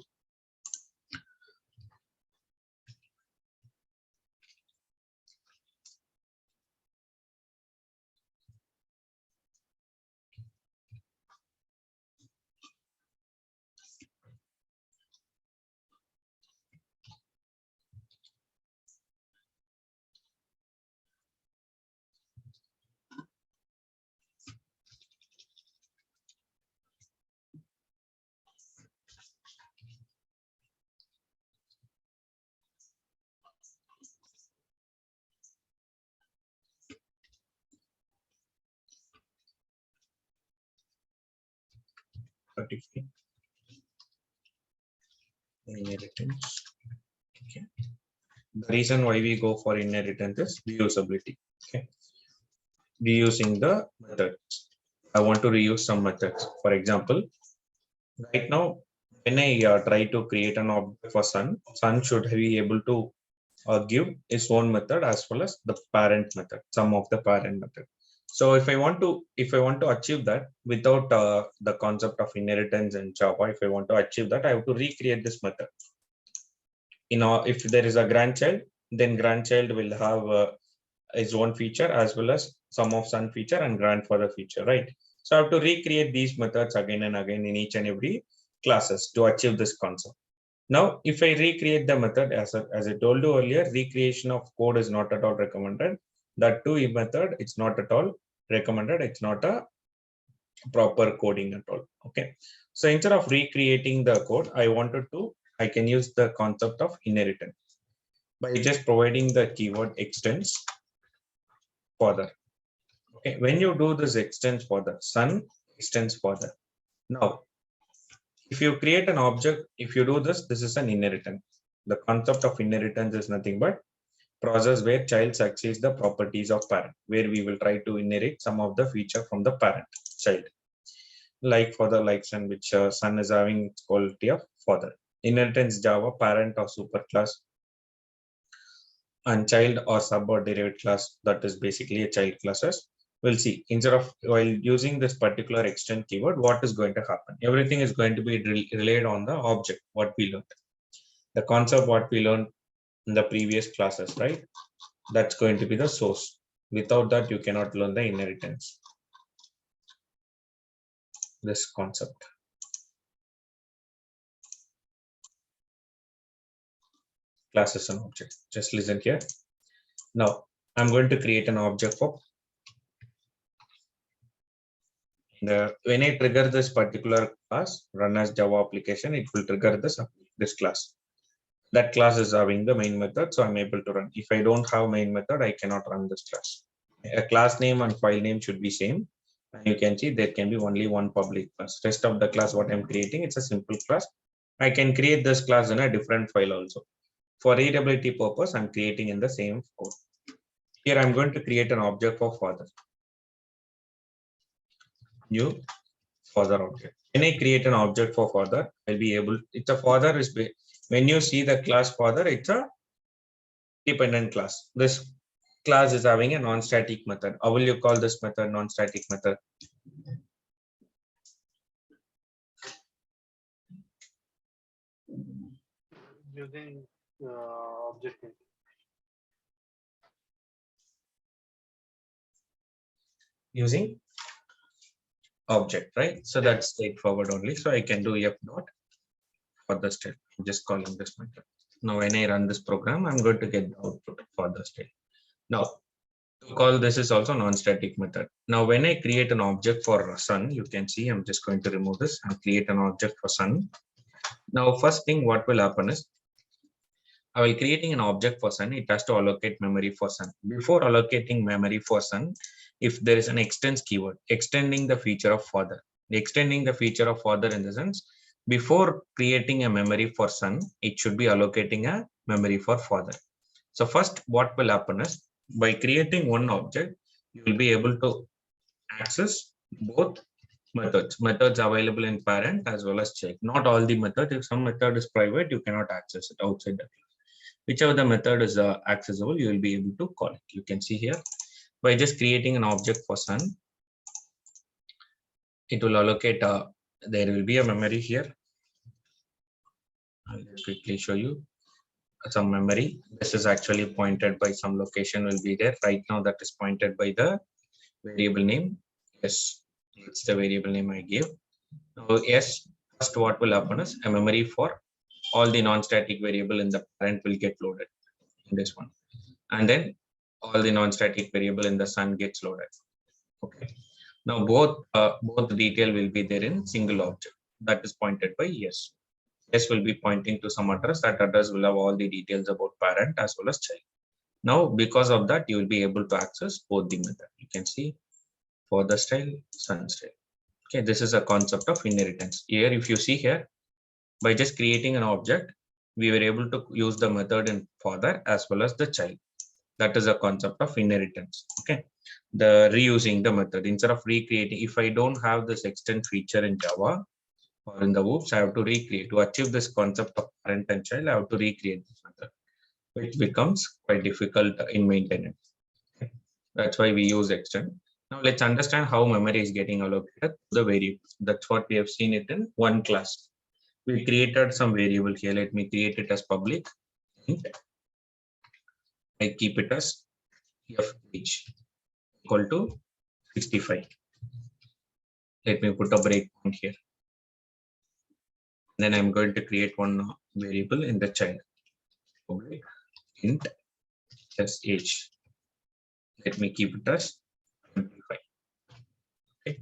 inheritance. Okay. The reason why we go for inheritance is reusability. Okay. Reusing the methods. I want to reuse some methods. For example, right now, when I try to create an object for son, son should be able to give its own method as well as the parent method, some of the parent method. So if I want to achieve that without the concept of inheritance in Java, if I want to achieve that, I have to recreate this method. If there is a grandchild, then grandchild will have his own feature as well as some of son feature and grandfather feature, right? So I have to recreate these methods again and again in each and every classes to achieve this concept. Now, if I recreate the method, as I told you earlier, recreation of code is not at all recommended. That too, method, it's not at all recommended. It's not a proper coding at all. Okay. So instead of recreating the code, I can use the concept of inheritance by just providing the keyword extends further. Okay. When you do this extends further, son extends further. Now, if you create an object, if you do this, this is an inheritance. The concept of inheritance is nothing but process where child succeeds the properties of parent, where we will try to inherit some of the feature from the parent child. Like for the likes and which son is having quality of father. Inheritance Java, parent or superclass, and child or sub or derived class, that is basically a child classes. We'll see instead of while using this particular extend keyword, what is going to happen? Everything is going to be relayed on the object, what we learned. The concept what we learned in the previous classes, right? That's going to be the source. Without that, you cannot learn the inheritance. This concept. Classes and objects. Just listen here. Now, I'm going to create an object for when I trigger this particular class, run as Java application, it will trigger this class. That class is having the main method, so I'm able to run. If I don't have main method, I cannot run this class. A class name and file name should be same. And you can see there can be only one public class. Rest of the class what I'm creating, it's a simple class. I can create this class in a different file also. For readability purpose, I'm creating in the same code. Here I'm going to create an object for father. New father object. When I create an object for father, I'll be able, it's a father is, when you see the class father, it's a dependent class. This class is having a non-static method. How will you call this method non-static method? Using object. Using object, right? So that's straightforward only. So I can do f dot for the state. I'm just calling this method. Now when I run this program, I'm going to get the output for the state. Now to call this is also non-static method. Now when I create an object for sun, you can see I'm just going to remove this and create an object for sun. Now first thing what will happen is while creating an object for sun, it has to allocate memory for sun. Before allocating memory for sun, if there is an extends keyword, extending the feature of father. Extending the feature of father in the sense, before creating a memory for sun, it should be allocating a memory for father. So first, what will happen is, by creating one object, you will be able to access both methods available in parent as well as child. Not all the methods. If some method is private, you cannot access it outside that. Whichever the method is accessible, you will be able to call it. You can see here by just creating an object for sun, it will allocate there will be a memory here. I'll just quickly show you some memory. This is actually pointed by some location will be there. Right now that is pointed by the variable name. Yes, it's the variable name I gave. Now, yes, first what will happen is a memory for all the non-static variable in the parent will get loaded in this one. And then all the non-static variable in the sun gets loaded. Okay. Now both detail will be there in single object that is pointed by yes. Yes will be pointing to some address. That address will have all the details about parent as well as child. Now because of that, you will be able to access both the method. You can see father style, son style. Okay, this is a concept of inheritance. Here, if you see here, by just creating an object, we were able to use the method in father as well as the child. That is a concept of inheritance. Okay, the reusing the method instead of recreating. If I don't have this extend feature in Java or in the whoops, I have to recreate. To achieve this concept of parent and child, I have to recreate this method, which becomes quite difficult in maintenance. Okay. That's why we use extend. Now let's understand how memory is getting allocated to the variables. That's what we have seen it in one class. We created some variable here. Let me create it as public. I keep it as fh equal to 65. Let me put a breakpoint here. Then I'm going to create one variable in the child. Public int sh. Let me keep it as 25. Okay.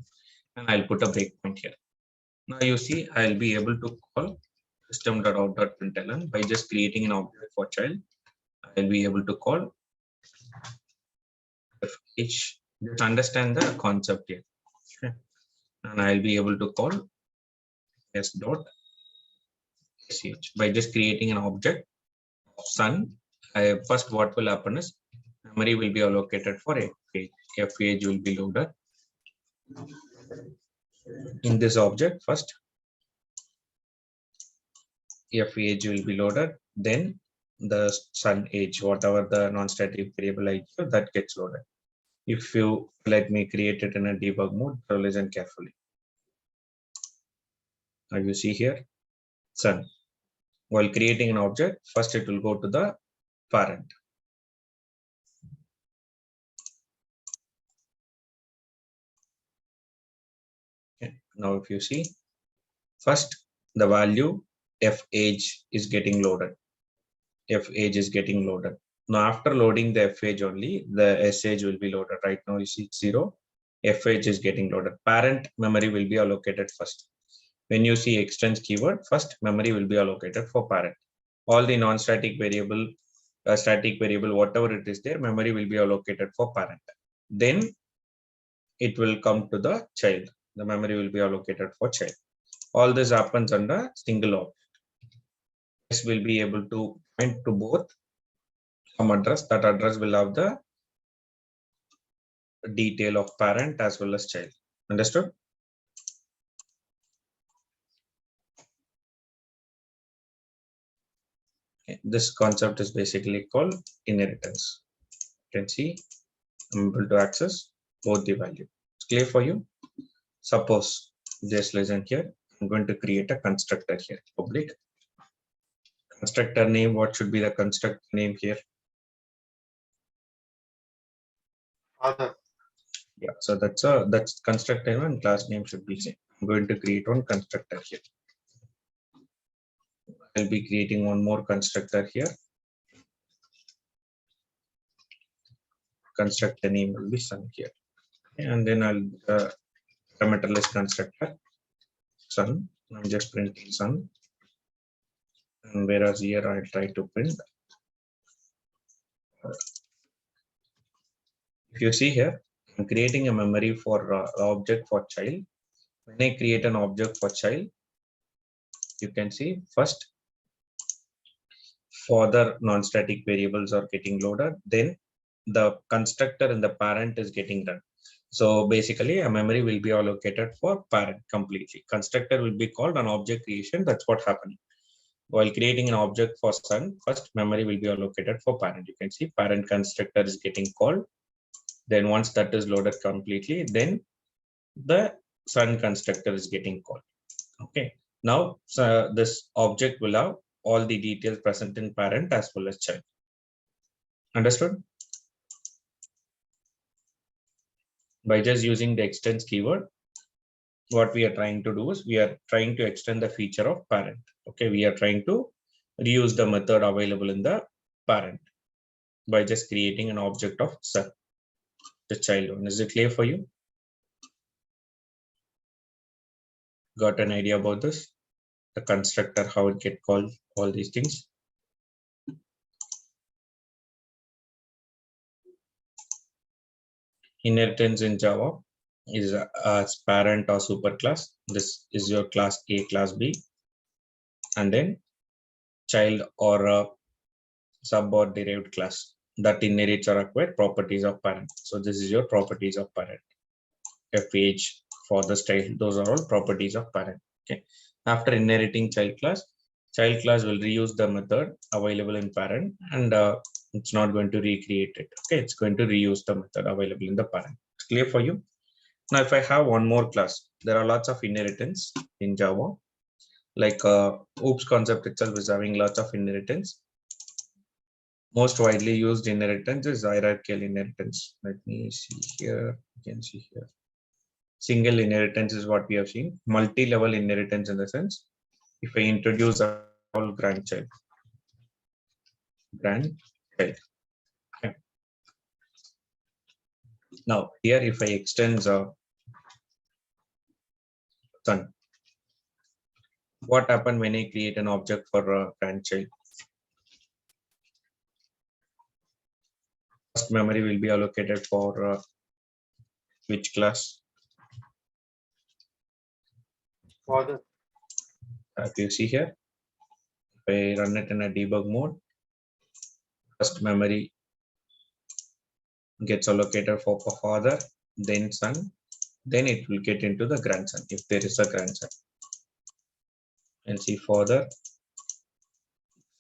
And I'll put a breakpoint here. Now you see I'll be able to call system.out.println by just creating an object for child. I'll be able to call fh. Just understand the concept here. Okay. And I'll be able to call s dot sh by just creating an object of sun. First what will happen is memory will be allocated for fh. Fh will be loaded in this object first. Fh will be loaded, then the sun age, whatever the non-static variable age that gets loaded. If you let me create it in a debug mode, so listen carefully. Now you see here sun. while creating an object, first it will go to the parent. Okay. Now if you see, first the value f age is getting loaded. F age is getting loaded. Now after loading the f age only, the s age will be loaded. Right now you see it's 0. F age is getting loaded. Parent memory will be allocated first. When you see extends keyword, first memory will be allocated for parent. All the non-static variable, static variable, whatever it is there, memory will be allocated for parent. Then it will come to the child. The memory will be allocated for child. All this happens under single object. This will be able to point to both some address. That address will have the detail of parent as well as child. Understood? Okay. This concept is basically called inheritance. You can see I'm able to access both the value. It's clear for you? Suppose, just listen here. I'm going to create a constructor here. Public constructor name. What should be the constructor name here? Father. Yeah, so that's constructor name and class name should be same. I'm going to create one constructor here. I'll be creating one more constructor here. Constructor name will be son here. And then I'll parameterless constructor son. I'm just printing son. And whereas here I'll try to print. If you see here, I'm creating a memory for object for child. When I create an object for child, you can see first further non-static variables are getting loaded. Then the constructor and the parent is getting run. So basically a memory will be allocated for parent completely. Constructor will be called an object creation. That's what happening. While creating an object for son, first memory will be allocated for parent. You can see parent constructor is getting called. Then once that is loaded completely, then the son constructor is getting called. Okay. Now this object will have all the details present in parent as well as child. Understood? By just using the extends keyword, what we are trying to do is we are trying to extend the feature of parent. Okay, we are trying to reuse the method available in the parent by just creating an object of son, the child one. Is it clear for you? Got an idea about this? The constructor, how it get called, all these things. Inheritance in Java is as parent or superclass. This is your class A, class B, and then child or a sub or derived class that inherits or acquire properties of parent. So this is your properties of parent. F age, father style, those are all properties of parent. Okay. After inheriting child class will reuse the method available in parent, and it's not going to recreate it. Okay, it's going to reuse the method available in the parent. It's clear for you? Now, if I have one more class, there are lots of inheritance in Java. Like OOPS concept itself is having lots of inheritance. Most widely used inheritance is hierarchical inheritance. Let me see here. You can see here. Single inheritance is what we have seen. Multi-level inheritance in the sense, if I introduce a whole grandchild. Okay. Now here, if I extend son, what happened when I create an object for a grandchild? First memory will be allocated for which class? Father. If you see here, if I run it in a debug mode, first memory gets allocated for father, then son, then it will get into the grandson if there is a grandson. And see father,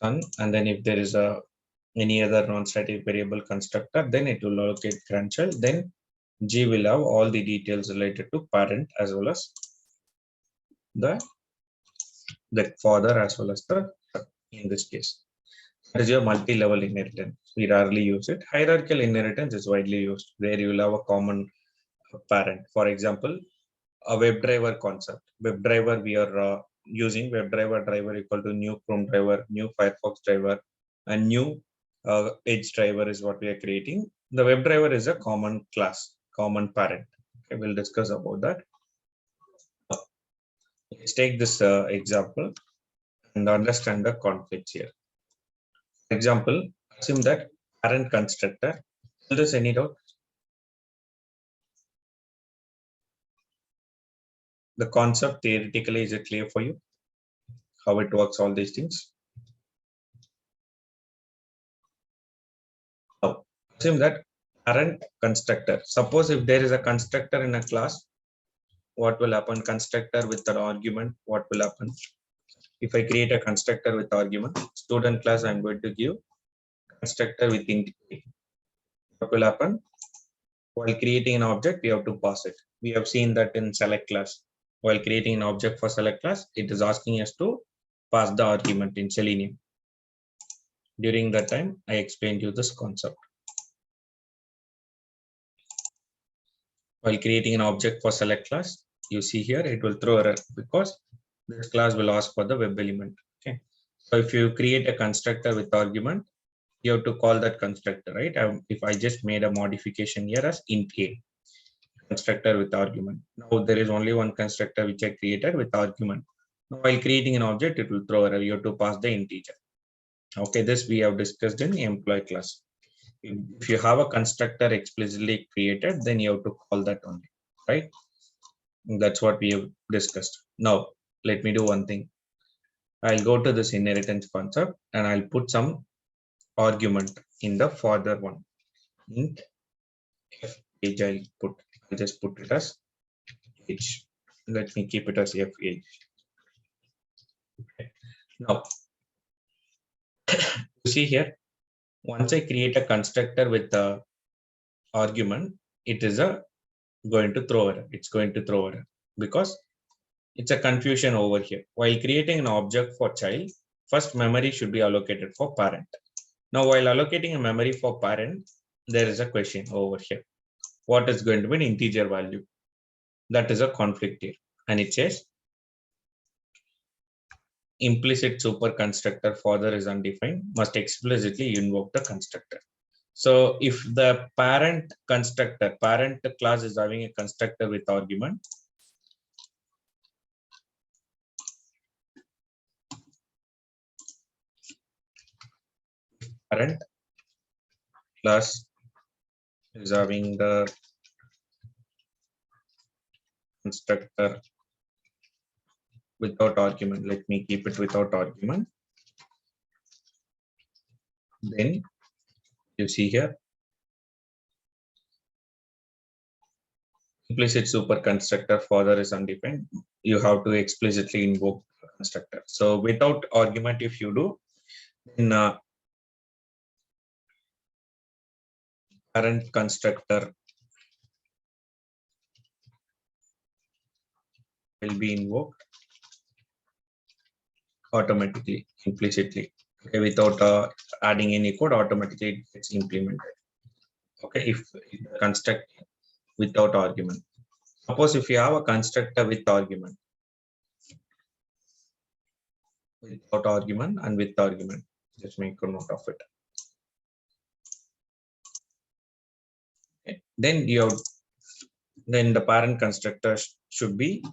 son, and then if there is a any other non-static variable constructor, then it will allocate grandchild. Then G will have all the details related to parent as well as the father as well as the son. in this case. That is your multi-level inheritance. We rarely use it. Hierarchical inheritance is widely used, where you will have a common parent. For example, a WebDriver concept. WebDriver, we are using WebDriver equal to new Chrome driver, new Firefox driver, and new Edge driver is what we are creating. The WebDriver is a common class, common parent. Okay, we'll discuss about that. Let's take this example and understand the conflicts here. For example, assume that parent constructor. Is this any doubt? The concept theoretically, is it clear for you? How it works, all these things? Now, assume that parent constructor. Suppose if there is a constructor in a class, what will happen? Constructor with an argument, what will happen? If I create a constructor with argument, student class, I'm going to give constructor with int. What will happen? While creating an object, we have to pass it. We have seen that in select class. While creating an object for select class, it is asking us to pass the argument in Selenium. During that time, I explained you this concept. While creating an object for select class, you see here, it will throw error because this class will ask for the web element. Okay. So if you create a constructor with argument, you have to call that constructor, right? If I just made a modification here as int a, constructor with argument. Now there is only one constructor which I created with argument. Now, while creating an object, it will throw error. You have to pass the integer. Okay, this we have discussed in employee class. If you have a constructor explicitly created, then you have to call that only, right? That's what we have discussed. Now, let me do one thing. I'll go to this inheritance concept and I'll put some argument in the further one. Int f age, I'll just put it as age. Let me keep it as f age. Okay. Now, you see here, once I create a constructor with the argument, it is going to throw error. It's going to throw error because it's a confusion over here. While creating an object for child, first memory should be allocated for parent. Now, while allocating a memory for parent, there is a question over here. What is going to be an integer value? That is a conflict here. And it says implicit super constructor further is undefined, must explicitly invoke the constructor. So if the parent class is having a constructor with argument, parent class is having the constructor without argument. Let me keep it without argument. Then you see here, implicit super constructor further is undefined. You have to explicitly invoke the constructor. So without argument, if you do, then parent constructor will be invoked automatically, implicitly. Okay, without adding any code, automatically it gets implemented. Okay, if the construct without argument. Suppose if you have a constructor with argument, without argument and with argument, just make a note of it. Okay. Then the parent constructor should be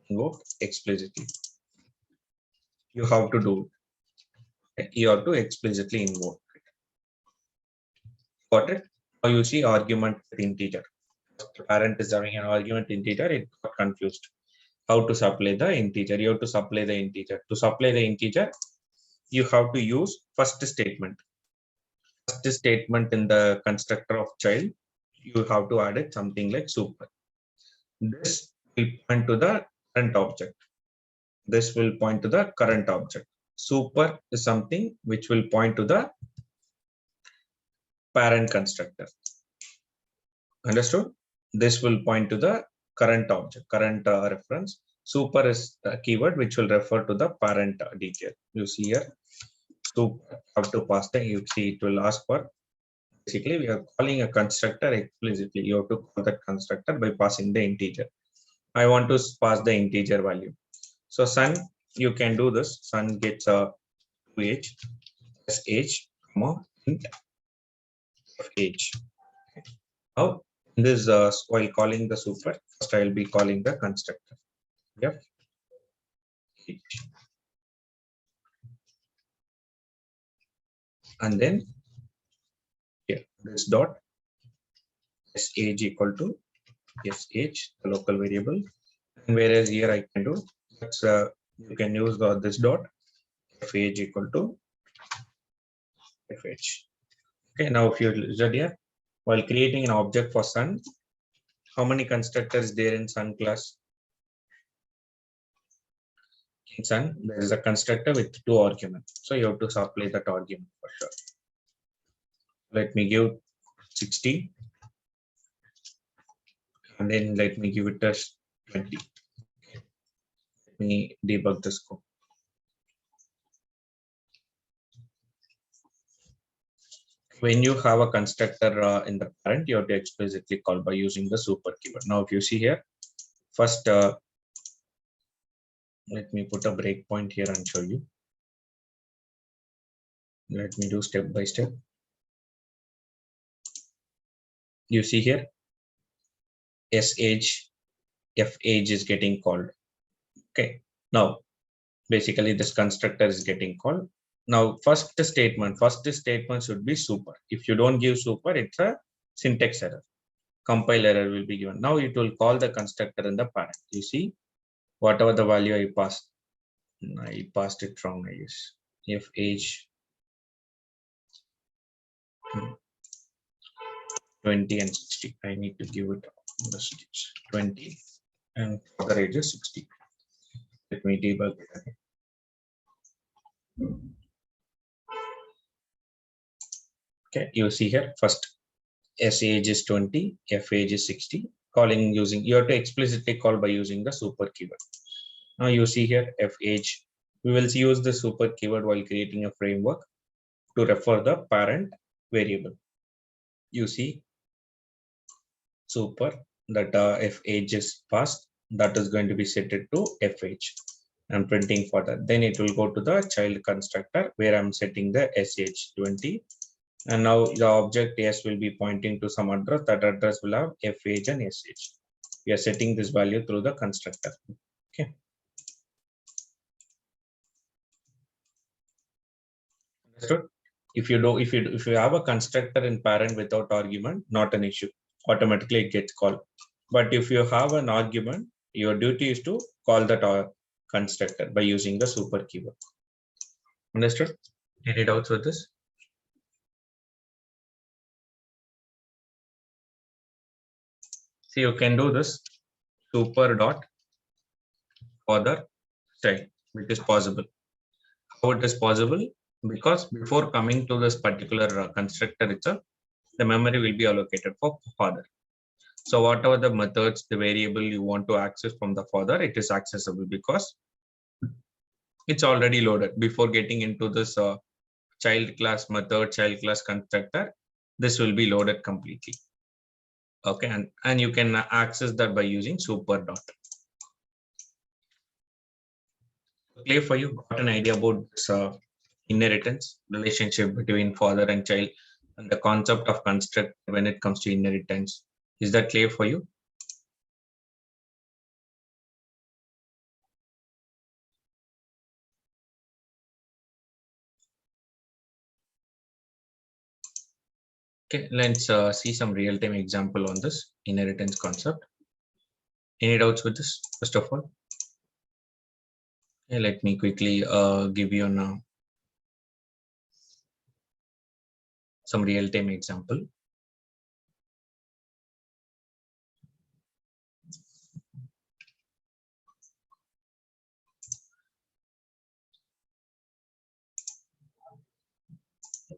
invoked explicitly. You have to do it. You have to explicitly invoke it. Got it? Now you see argument with integer. The parent is having an argument integer, it got confused. How to supply the integer? You have to supply the integer. To supply the integer, you have to use first statement. First statement in the constructor of child, you have to add it something like super. This will point to the current object. This will point to the current object. Super is something which will point to the parent constructor. Understood? This will point to the current object, current reference. Super is the keyword which will refer to the parent detail. You see here, super have to pass the, you see it will ask for, basically we are calling a constructor explicitly. You have to call that constructor by passing the integer. I want to pass the integer value. So son, you can do this. Son gets a age as age, comma, int of age. Now, in this while calling the super, first I will be calling the constructor. F age, and then here this dot s age equal to s age, the local variable. And whereas here I can do that's you can use this dot f age equal to f age. Okay, now if you look here, while creating an object for sun, how many constructors there in sun class? In sun, there is a constructor with 2 arguments. So you have to supply that argument for sure. Let me give 60. And then let me give it as 20. Let me debug this code. When you have a constructor in the parent, you have to explicitly call by using the super keyword. Now, if you see here, first, let me put a breakpoint here and show you. Let me do step by step. You see here, S age, F age is getting called. Okay. Now, basically this constructor is getting called. Now, first statement should be super. If you don't give super, it's a syntax error. Compile error will be given. Now it will call the constructor in the parent. You see, whatever the value I passed it wrong, I guess. If age 20 and 60, I need to give it the stage 20 and other age is 60. Let me debug it again. Okay, you see here, first S age is 20, F age is 60. Calling using, you have to explicitly call by using the super keyword. Now you see here, F age. We will use the super keyword while creating a framework to refer the parent variable. You see, super that F age is passed. That is going to be set it to F age. I'm printing for that. Then it will go to the child constructor where I'm setting the S age 20. And now the object S will be pointing to some address. That address will have F age and S age. We are setting this value through the constructor. Okay. Understood? If you have a constructor in parent without argument, not an issue. Automatically it gets called. But if you have an argument, your duty is to call that constructor by using the super keyword. Understood? Any doubts with this? See, you can do this super dot further style, which is possible. How it is possible? Because before coming to this particular constructor itself, the memory will be allocated for father. So whatever the methods, the variable you want to access from the father, it is accessible because it's already loaded. Before getting into this child class method, child class constructor, this will be loaded completely. Okay, and you can access that by using super dot. Clear for you? Got an idea about this inheritance relationship between father and child and the concept of construct when it comes to inheritance? Is that clear for you? Okay, let's see some real-time example on this inheritance concept. Any doubts with this? First of all, okay, let me quickly give you now some real-time example.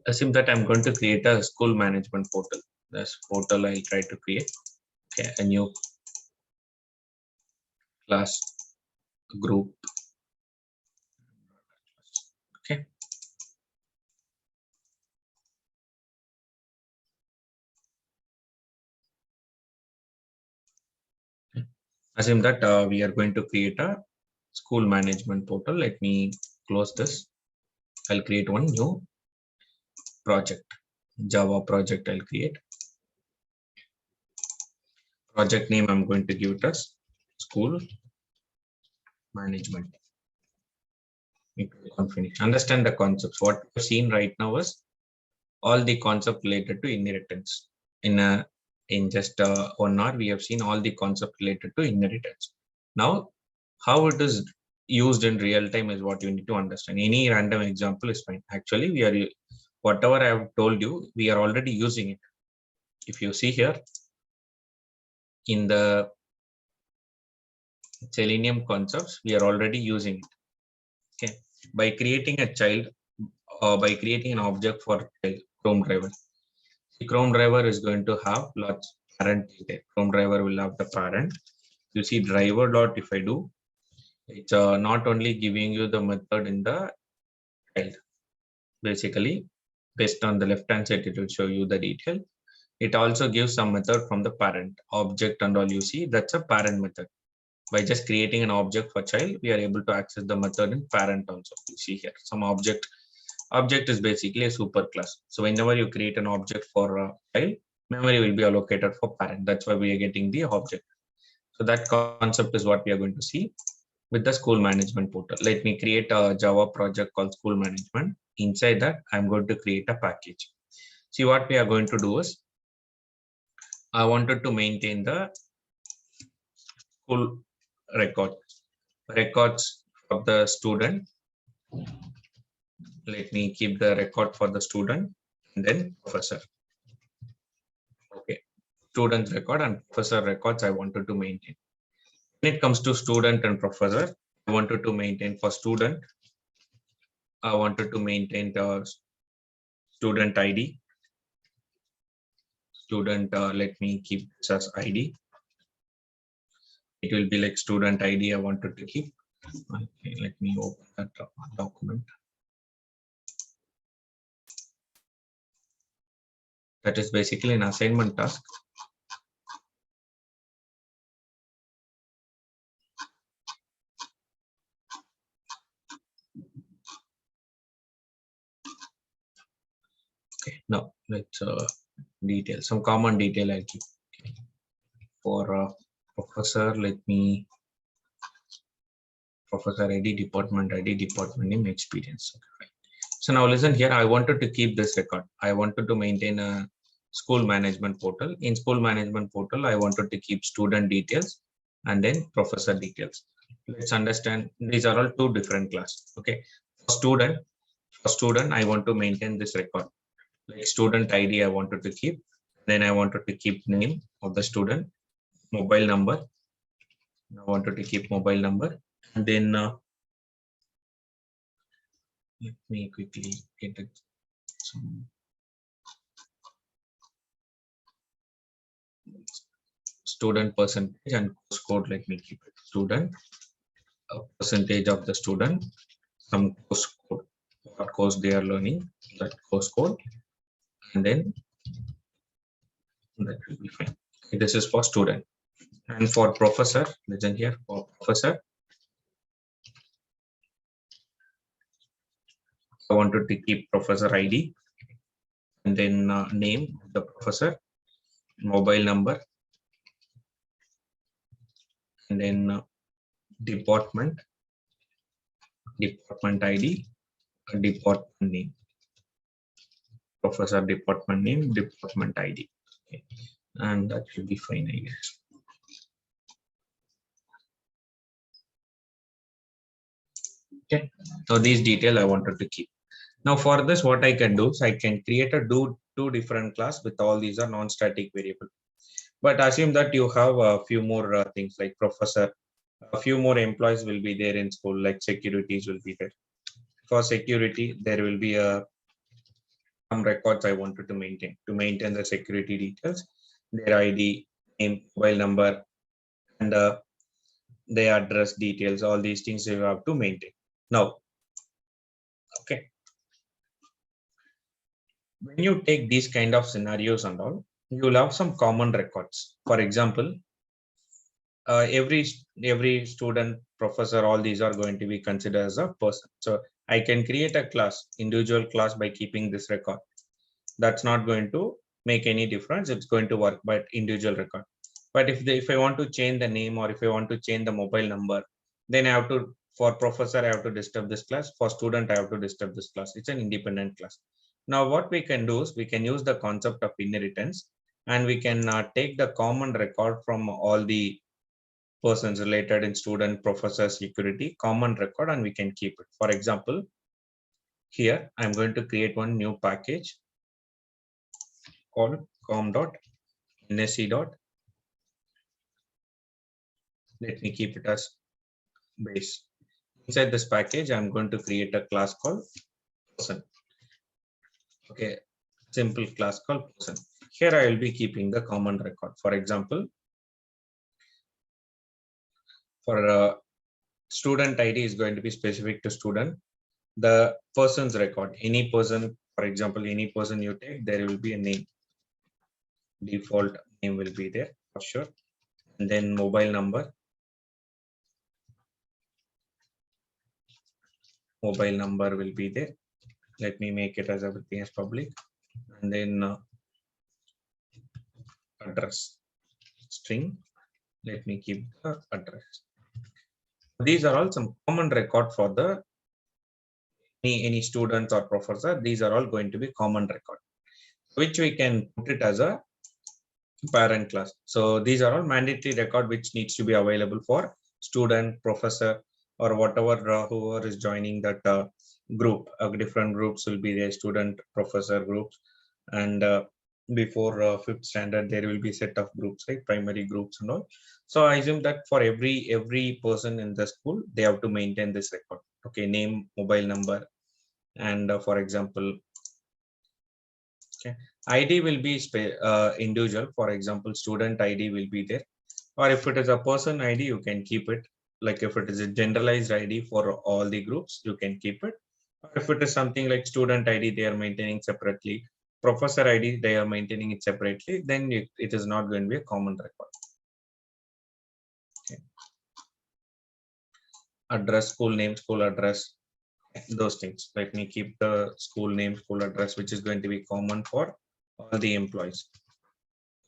Assume that I'm going to create a school management portal. This portal I'll try to create. Okay, a new class group. Okay. Assume that we are going to create a school management portal. Let me close this. I'll create one new project, Java project. I'll create project name. I'm going to give it as school management. Finish. Understand the concepts. What we've seen right now is all the concept related to inheritance. In just 1 hour, we have seen all the concept related to inheritance. Now, how it is used in real time is what you need to understand. Any random example is fine. Actually, whatever I have told you, we are already using it. If you see here in the Selenium concepts, we are already using it. Okay, by creating a child or by creating an object for Chrome driver. The Chrome driver is going to have lots parent data. Chrome driver will have the parent. You see driver dot. If I do, it's not only giving you the method in the child. Basically, based on the left hand side, it will show you the detail. It also gives some method from the parent object and all. You see that's a parent method. By just creating an object for child, we are able to access the method in parent also. You see here some object. Object is basically a super class. So whenever you create an object for a child, memory will be allocated for parent. That's why we are getting the object. So that concept is what we are going to see with the school management portal. Let me create a Java project called school management. Inside that, I'm going to create a package. See what we are going to do is, I wanted to maintain the school records of the student. Let me keep the record for the student and then professor. Okay, student record and professor records I wanted to maintain. When it comes to student and professor, I wanted to maintain for student. I wanted to maintain the student ID. Student, let me keep this as ID. It will be like student ID I wanted to keep. Okay, let me open that document. That is basically an assignment task. Okay, now let's detail some common detail I'll keep. Okay. For professor, let me professor ID, department name, experience. Okay. So now listen here. I wanted to keep this record. I wanted to maintain a school management portal. In school management portal, I wanted to keep student details and then professor details. Let's understand. These are all two different classes. Okay. For student, I want to maintain this record. Like student ID, I wanted to keep. Then I wanted to keep name of the student, mobile number. I wanted to keep mobile number, and then let me quickly get some student percentage and course code. Let me keep it student percentage of the student, some course code, what course they are learning, that course code, and then that will be fine. Okay, this is for student. And for professor, listen here, for professor, I wanted to keep professor ID and then name of the professor, mobile number, and then department ID, department name, professor department name, department ID. Okay. And that should be fine, I guess. Okay, so these detail I wanted to keep. Now for this, what I can do is I can create a two different class with all these are non-static variable. But assume that you have a few more things like professor, a few more employees will be there in school, like securities will be there. For security, there will be some records I wanted to maintain the security details, their ID, name, mobile number, and the address details, all these things you have to maintain. Now, okay, when you take these kind of scenarios and all, you will have some common records. For example, every student, professor, all these are going to be considered as a person. So I can create a class, individual class, by keeping this record. That's not going to make any difference. It's going to work by individual record. But if I want to change the name, or if I want to change the mobile number, then I have to, for professor, I have to disturb this class. For student, I have to disturb this class. It's an independent class. Now, what we can do is we can use the concept of inheritance, and we can take the common record from all the persons related in student, professor, security, common record, and we can keep it. For example, here I'm going to create one new package called com.nsc. Let me keep it as base. Inside this package, I'm going to create a class called person. Okay, simple class called person. Here I will be keeping the common record. For example, for student ID is going to be specific to student. The person's record, any person, for example, any person you take, there will be a name. Default name will be there for sure. And then mobile number. Mobile number will be there. Let me make it as everything as public. And then address string. Let me keep the address. These are all some common record for the any students or professor. These are all going to be common record, which we can put it as a parent class. So these are all mandatory record which needs to be available for student, professor, or whatever whoever is joining that group. Different groups will be there, student, professor groups, and before fifth standard there will be set of groups, like primary groups and all. So I assume that for every person in the school, they have to maintain this record. Okay, name, mobile number, and for example, okay, ID will be individual. For example, student ID will be there, or if it is a person ID, you can keep it. Like if it is a generalized ID for all the groups, you can keep it. Or if it is something like student ID, they are maintaining separately. Professor ID, they are maintaining it separately. Then it is not going to be a common record. Okay. Address, school name, school address, those things. Let me keep the school name, school address, which is going to be common for all the employees.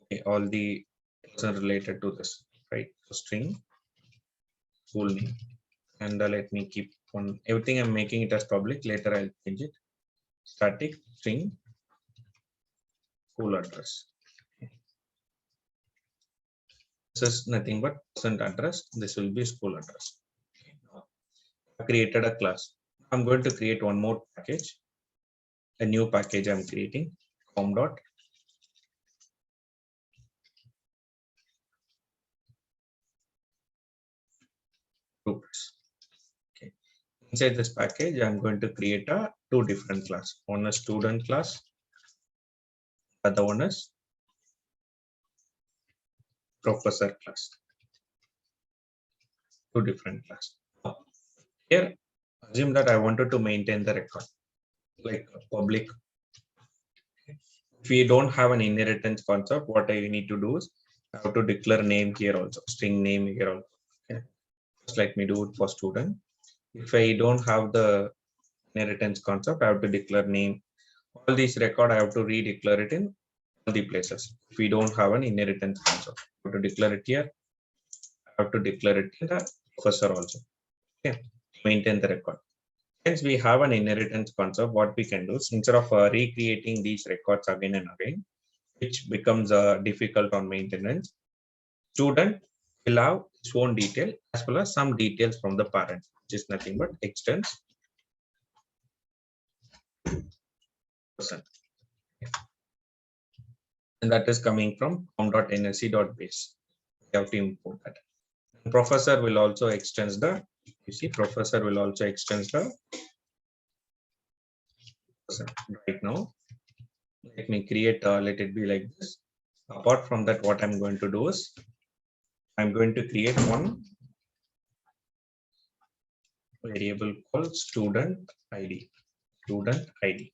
Okay, all the person related to this, right? So string, school name, and let me keep on everything. I'm making it as public. Later I'll change it. Static string, school address. This is nothing but person address. This will be school address. I created a class. I'm going to create one more package. A new package I'm creating. com dot groups. Okay. Inside this package, I'm going to create a two different class. One is student class. Other one is professor class. Two different class. Here, assume that I wanted to maintain the record, like public. If we don't have an inheritance concept, what I need to do is I have to declare name here also, string name here also. Okay. Just let me do it for student. If I don't have the inheritance concept, I have to declare name. All these record, I have to redeclare it in all the places. If we don't have an inheritance concept, I have to declare it here. I have to declare it in the professor also. Okay. Maintain the record. Since we have an inheritance concept, what we can do is instead of recreating these records again and again, which becomes difficult on maintenance, student will have its own detail as well as some details from the parent, which is nothing but extends person. And that is coming from com.nsc.base. We have to import that. And professor will also extend the, you see, professor will also extend the person. Right now, let me create, let it be like this. Apart from that, what I'm going to do is I'm going to create one variable called student ID. Student ID.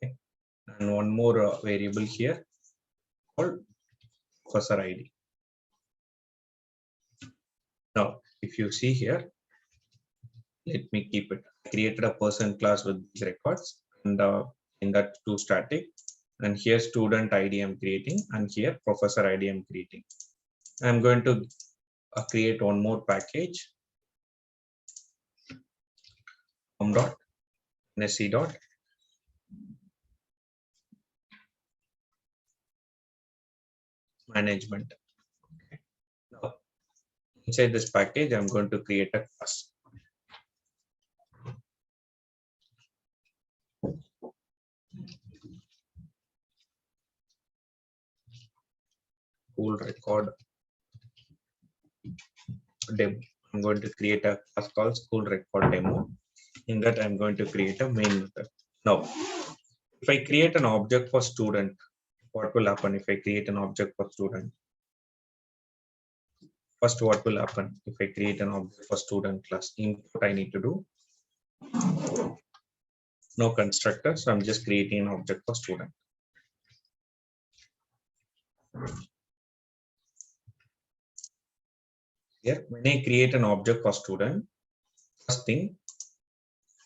Okay. And one more variable here called professor ID. Now, if you see here, let me keep it. I created a person class with these records, and in that two static, and here student ID I'm creating, and here professor ID I'm creating. I'm going to create one more package, dot nsc dot management. Now, inside this package, I'm going to create a class. School record demo. I'm going to create a class called school record demo. In that, I'm going to create a main method. Now, if I create an object for student, what will happen if I create an object for student? First, what will happen if I create an object for student class? Input I need to do. No constructor, so I'm just creating an object for student. Here, when I create an object for student, first thing,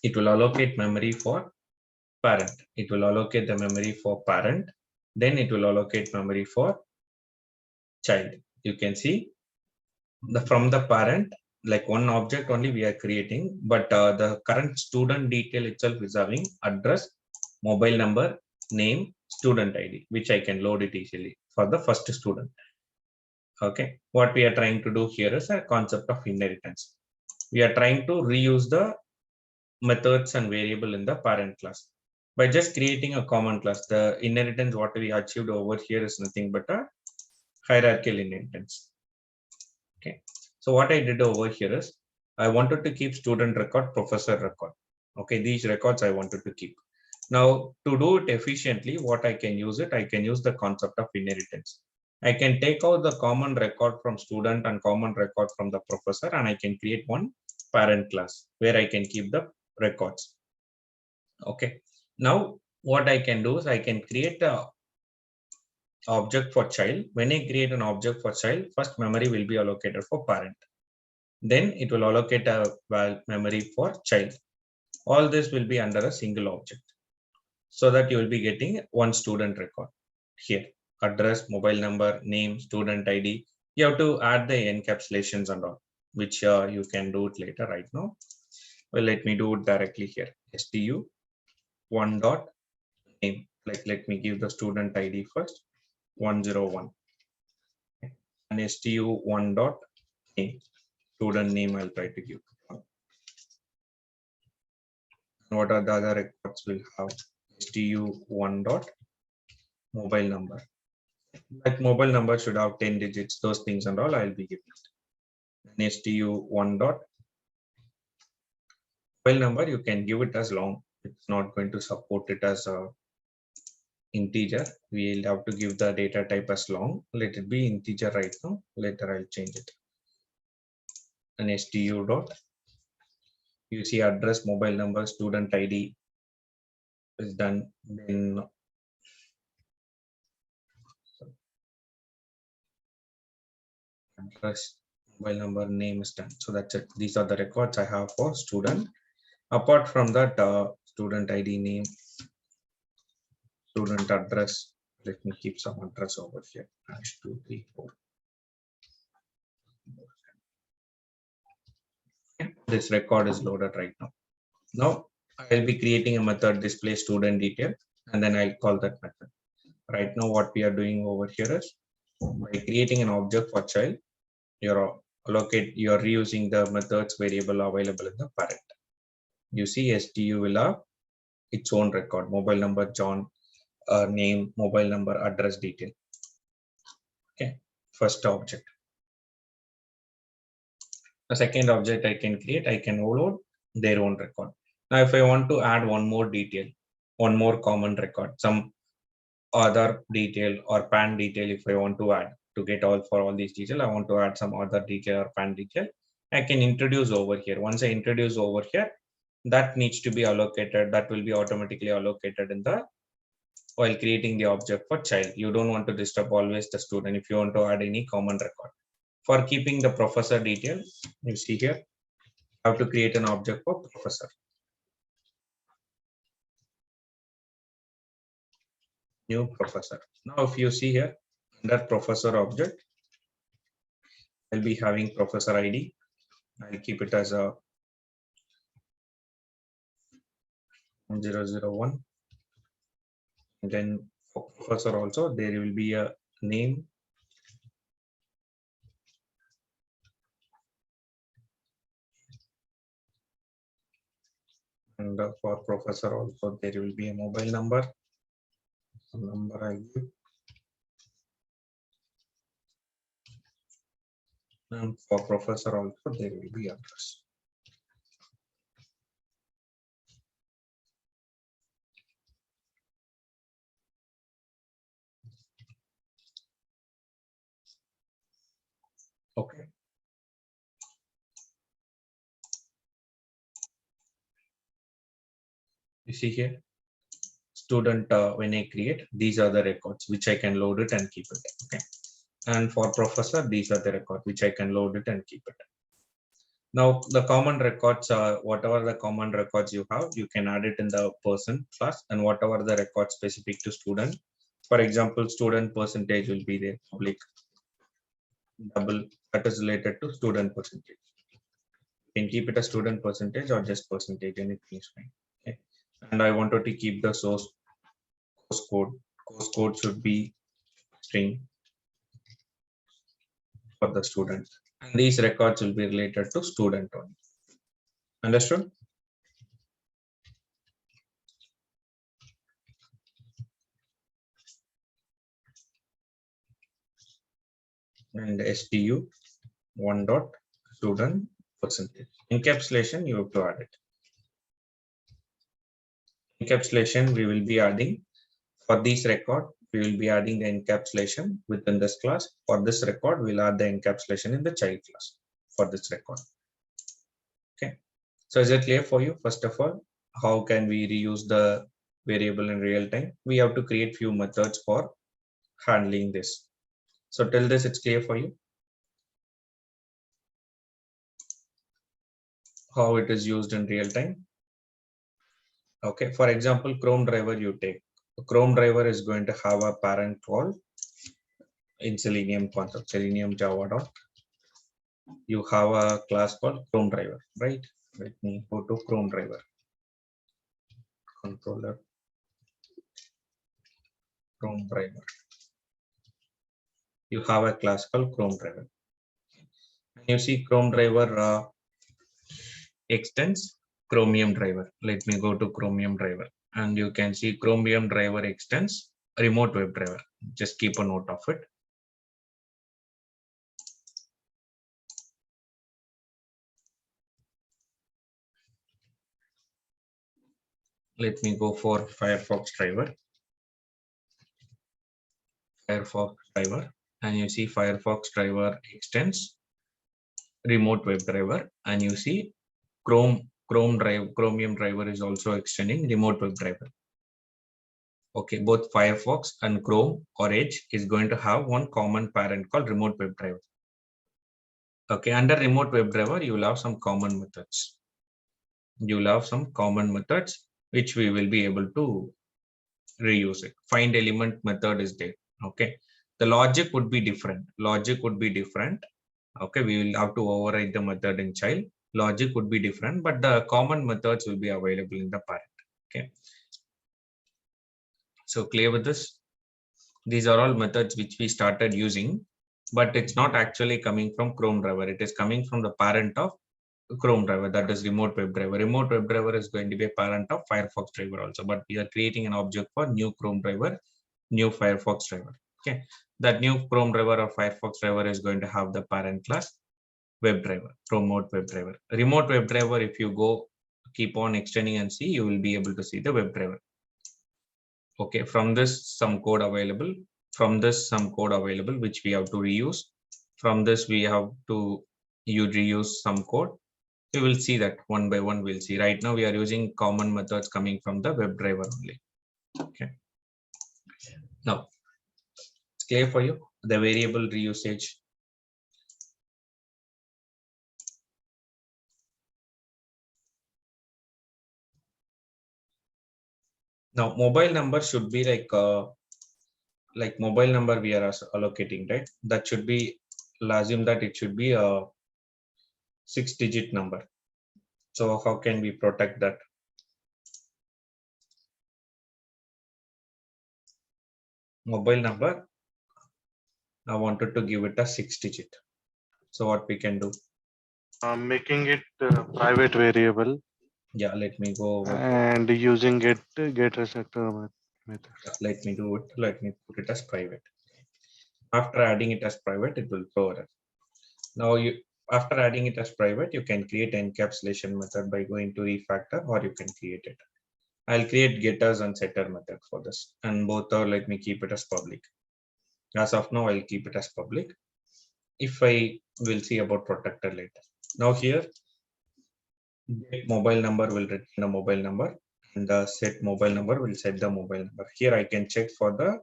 it will allocate memory for parent. It will allocate the memory for parent. Then it will allocate memory for child. You can see from the parent, like one object only we are creating, but the current student detail itself is having address, mobile number, name, student ID, which I can load it easily for the first student. Okay, what we are trying to do here is a concept of inheritance. We are trying to reuse the methods and variable in the parent class. By just creating a common class, the inheritance what we achieved over here is nothing but a hierarchical inheritance. Okay, so what I did over here is I wanted to keep student record, professor record. Okay, these records I wanted to keep. Now, to do it efficiently, what I can use it, I can use the concept of inheritance. I can take out the common record from student and common record from the professor, and I can create one parent class where I can keep the records. Okay. Now, what I can do is I can create a object for child. When I create an object for child, first memory will be allocated for parent. Then it will allocate a memory for child. All this will be under a single object, so that you will be getting one student record here. Address, mobile number, name, student ID. You have to add the encapsulations and all, which you can do it later. Right now, well, let me do it directly here. stu one dot name. Like, let me give the student ID first, 101, and stu1 dot name. Student name I'll try to give. What are the other records we'll have? stu1 dot mobile number. Like mobile number should have 10 digits, those things and all I'll be giving it. And stu1 dot mobile number, you can give it as long. It's not going to support it as a integer. We'll have to give the data type as long. Let it be integer right now. Later I'll change it. And stu dot, you see address, mobile number, student ID is done. Then address, mobile number, name is done. So that's it. These are the records I have for student. Apart from that, student ID, name, student address. Let me keep some address over here. #234. This record is loaded right now. Now I'll be creating a method display student detail, and then I'll call that method. Right now, what we are doing over here is by creating an object for child, you're reusing the methods variable available in the parent. You see, stu will have its own record, mobile number, John, name, mobile number, address detail. Okay, first object. The second object I can create, I can load their own record. Now, if I want to add one more detail, one more common record, some other detail or pan detail, if I want to add to get all for all these detail, I want to add some other detail or pan detail. I can introduce over here. Once I introduce over here, that needs to be allocated. That will be automatically allocated in the while creating the object for child. You don't want to disturb always the student if you want to add any common record. For keeping the professor detail, you see here, how to create an object for professor. New professor. Now, if you see here, under professor object, I'll be having professor ID. I'll keep it as a 001. And then for professor also, there will be a name. And for professor also, there will be a mobile number. Number I give. And for professor also, there will be address. Okay. You see here, student, when I create, these are the records which I can load it and keep it. Okay. And for professor, these are the records which I can load it and keep it. Now, the common records, whatever the common records you have, you can add it in the person class, and whatever the record specific to student. For example, student percentage will be there, public double, that is related to student percentage. You can keep it a student percentage or just percentage, anything is fine. Okay. And I wanted to keep the source course code. Course code should be string for the student. And these records will be related to student only. Understood? And stu one dot student percentage. Encapsulation, you have to add it. Encapsulation, we will be adding for this record, we will be adding the encapsulation within this class. For this record, we'll add the encapsulation in the child class for this record. Okay. So is it clear for you? First of all, how can we reuse the variable in real time? We have to create few methods for handling this. So till this, it's clear for you how it is used in real time. Okay. For example, Chrome driver you take. Chrome driver is going to have a parent called in Selenium concept, Selenium Java dot. You have a class called Chrome driver, right? Let me go to Chrome driver controller. Chrome driver. You have a class called Chrome driver. And you see Chrome driver extends Chromium driver. Let me go to Chromium driver, and you can see Chromium driver extends remote web driver. Just keep a note of it. Let me go for Firefox driver. Firefox driver, and you see Firefox driver extends remote web driver, and you see Chromium driver is also extending remote web driver. Okay, both Firefox and Chrome or Edge is going to have one common parent called remote web driver. Okay, under remote web driver, you will have some common methods. You will have some common methods which we will be able to reuse it. Find element method is there. Okay, the logic would be different. Logic would be different. Okay, we will have to override the method in child. Logic would be different, but the common methods will be available in the parent. Okay, so clear with this? These are all methods which we started using, but it's not actually coming from Chrome driver. It is coming from the parent of Chrome driver, that is remote web driver. Remote web driver is going to be a parent of Firefox driver also, but we are creating an object for new Chrome driver, new Firefox driver. Okay, that new Chrome driver or Firefox driver is going to have the parent class web driver, remote web driver. Remote web driver, if you go keep on extending and see, you will be able to see the web driver. Okay, from this some code available. From this some code available which we have to reuse. From this we have to you reuse some code. We will see that one by one. We'll see. Right now we are using common methods coming from the WebDriver only. Okay. Now it's clear for you the variable reusage. Now mobile number should be like mobile number we are allocating, right? That should be, I'll assume that it should be a 6-digit number. So how can we protect that? Mobile number, I wanted to give it a 6-digit. So what we can do? Making it private variable Yeah, let me go over. and using it get receptor method. Let me do it. Let me put it as private. After adding it as private, it will throw error. Now after adding it as private, you can create encapsulation method by going to refactor, or you can create it. I'll create getters and setter method for this, and both are, let me keep it as public. As of now, I'll keep it as public. If I will see about protector later. Now here, get mobile number will return a mobile number, and the set mobile number will set the mobile number. Here I can check for the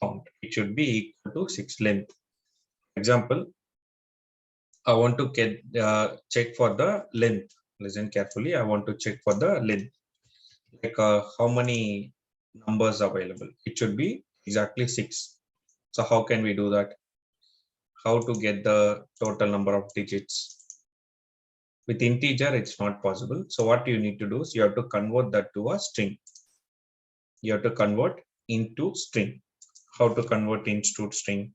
count. It should be equal to 6 length. Example, I want to get check for the length. Listen carefully. I want to check for the length. Like how many numbers available? It should be exactly 6. So how can we do that? How to get the total number of digits? With integer, it's not possible. So what you need to do is you have to convert that to a string. You have to convert into string. How to convert into string?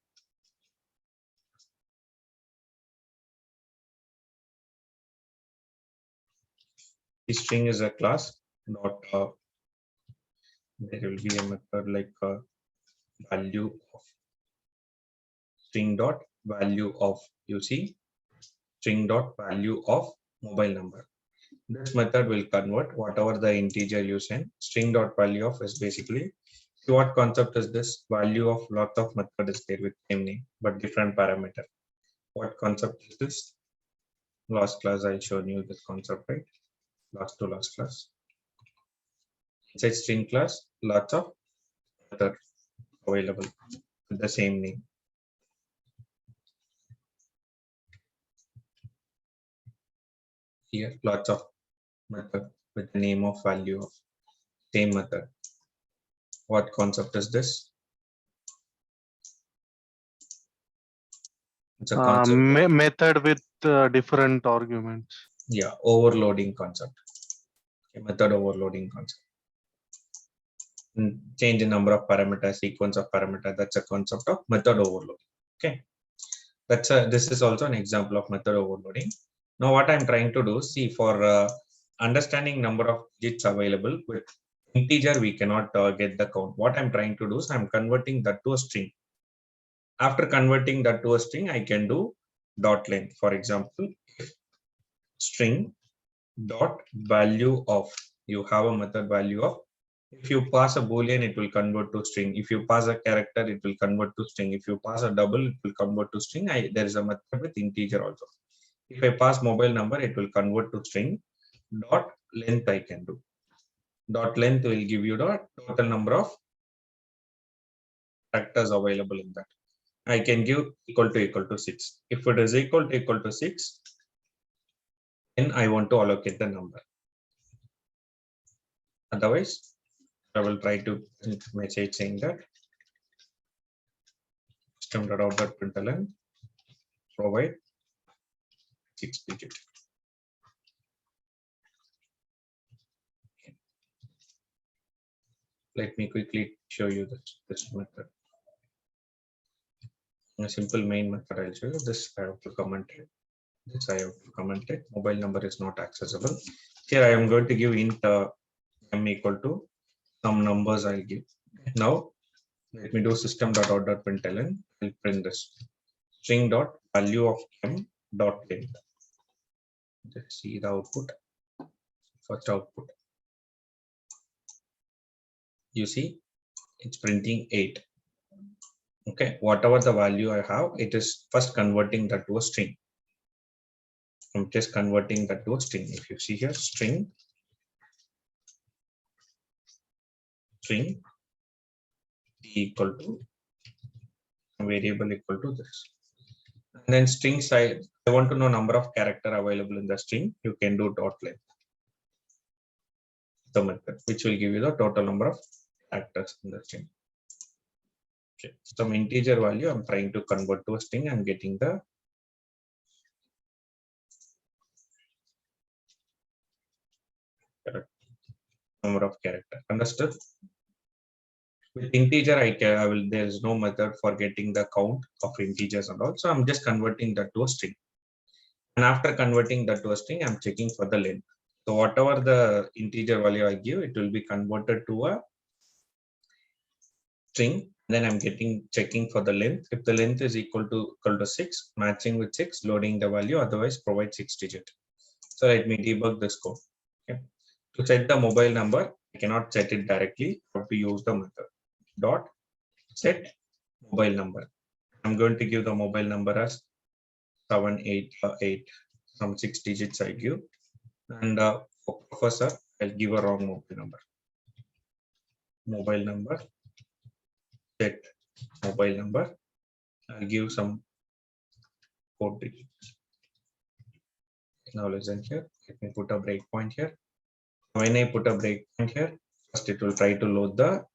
The string is a class, not there will be a method like value of string dot value of, you see, string dot value of mobile number. This method will convert whatever the integer you send. String dot value of is basically, what concept is this? Value of lot of method is there with same name but different parameter. What concept is this? Last class I showed you this concept, right? Last to last class. Inside string class, lots of method available with the same name. Here, lots of method with the name of value of same method. What concept is this? It's a concept of, Method with different arguments. yeah, overloading concept. Okay, method overloading concept. Change the number of parameters, sequence of parameters. That's a concept of method overloading. Okay, this is also an example of method overloading. Now what I'm trying to do, see, for understanding number of digits available with integer, we cannot get the count. What I'm trying to do is I'm converting that to a string. After converting that to a string, I can do dot length. For example, if string dot value of, you have a method value of, if you pass a boolean, it will convert to string. If you pass a character, it will convert to string. If you pass a double, it will convert to string. There is a method with integer also. If I pass mobile number, it will convert to string. Dot length I can do. Dot length will give you the total number of characters available in that. I can give equal to 6. If it is equal to 6, then I want to allocate the number. Otherwise, I will try to message saying that system.out.println provide 6-digit. Let me quickly show you this method. A simple main method I'll show you. This I have to comment it. This I have to comment it. Mobile number is not accessible. Here I am going to give int m equal to some numbers I'll give. Now let me do system.out.println. I'll print this string dot value of m dot length. Let's see the output. First output. You see, it's printing 8. Okay, whatever the value I have, it is first converting that to a string. I'm just converting that to a string. If you see here, string equal to variable equal to this. And then string size, I want to know number of character available in the string. You can do dot length, the method, which will give you the total number of characters in the string. Okay. Some integer value I'm trying to convert to a string. I'm getting the number of character. Understood? With integer, I will. There is no method for getting the count of integers and all. So I'm just converting that to a string. And after converting that to a string, I'm checking for the length. So whatever the integer value I give, it will be converted to a string. Then I'm checking for the length. If the length is equal to 6, matching with 6, loading the value. Otherwise, provide 6 digit. So let me debug this code. Okay. To set the mobile number, I cannot set it directly. I have to use the method dot set mobile number. I'm going to give the mobile number as 788, some 6 digits I give. And for professor, I'll give a wrong mobile number. Mobile number, set mobile number. I'll give some 4 digits. Now listen here. Let me put a breakpoint here. When I put a breakpoint here, first it will try to load the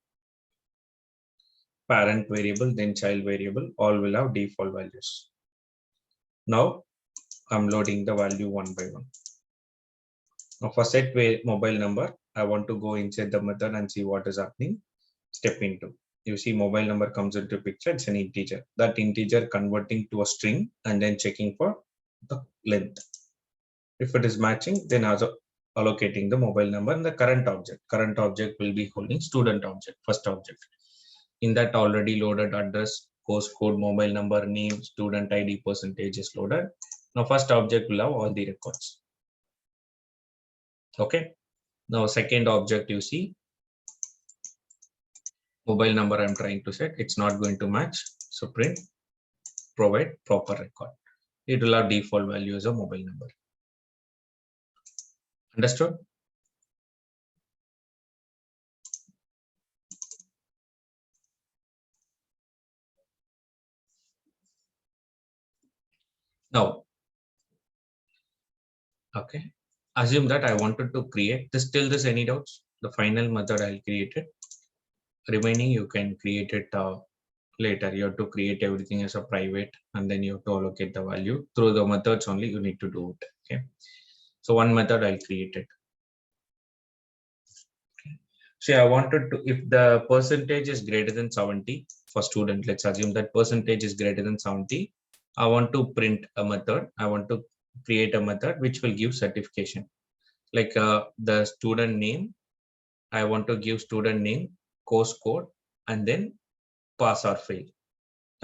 parent variable, then child variable. All will have default values. Now I'm loading the value one by one. Now for set mobile number, I want to go inside the method and see what is happening. Step into. You see mobile number comes into picture. It's an integer. That integer converting to a string and then checking for the length. If it is matching, then also allocating the mobile number and the current object. Current object will be holding student object, first object. In that already loaded address, course code, mobile number, name, student ID, percentage is loaded. Now first object will have all the records. Okay. Now second object you see mobile number I'm trying to set. It's not going to match. So print provide proper record. It will have default value as a mobile number. Understood? Now, okay. Assume that I wanted to create this. Till this, any doubts? The final method I'll create it. Remaining, you can create it later. You have to create everything as a private, and then you have to allocate the value through the methods only. You need to do it. Okay. So one method I'll create it. See, I wanted to, if the percentage is greater than 70 for student, let's assume that percentage is greater than 70. I want to print a method. I want to create a method which will give certification. Like the student name, I want to give student name, course code, and then pass or fail.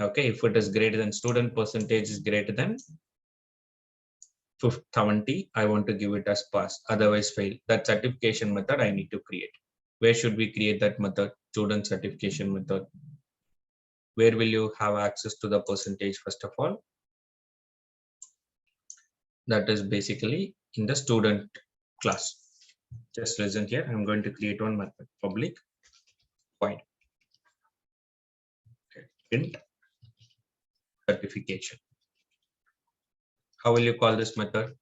Okay, if it is greater than student percentage is greater than 70, I want to give it as pass, otherwise fail. That certification method I need to create. Where should we create that method? Student certification method. Where will you have access to the percentage first of all? That is basically in the student class. Just listen here. I'm going to create one method, public void. Okay. Print certification. How will you call this method?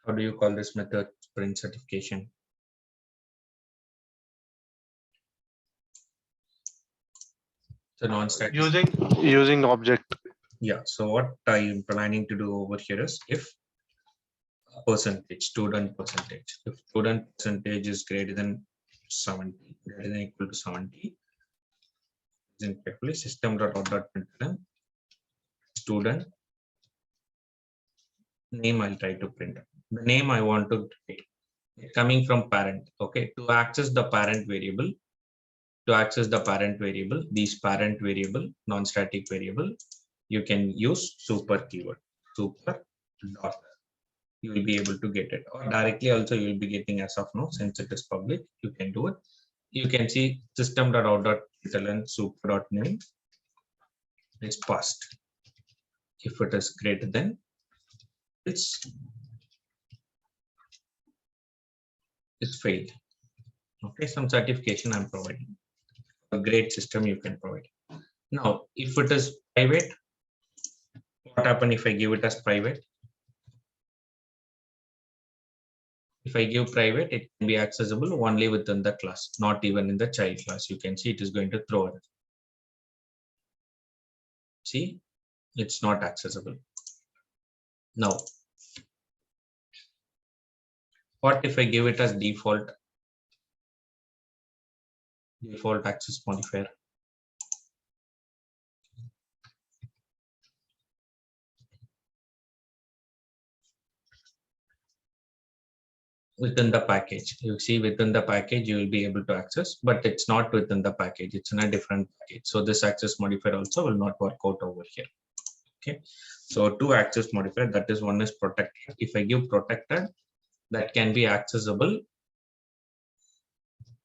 How do you call this method? Print certification. So non-static. Using object. Yeah. So what I am planning to do over here is if percentage, student percentage. If student percentage is greater than 70, greater than equal to 70, then carefully system.out.println student name I'll try to print. The name I want to create coming from parent. Okay, to access the parent variable, these parent variable, non-static variable, you can use super keyword, super dot, you will be able to get it, or directly also you will be getting as of now, since it is public, you can do it. You can see system.out.println super.name is passed. If it is greater than, it's failed. Okay, some certification I'm providing. A great system you can provide. Now, if it is private, what happen if I give it as private? If I give private, it can be accessible only within the class, not even in the child class. You can see it is going to throw it. See, it's not accessible. Now, what if I give it as default access modifier? Within the package, you see within the package, you will be able to access, but it's not within the package. It's in a different package. So this access modifier also will not work out over here. Okay. So two access modifier, that is one is protected. If I give protected, that can be accessible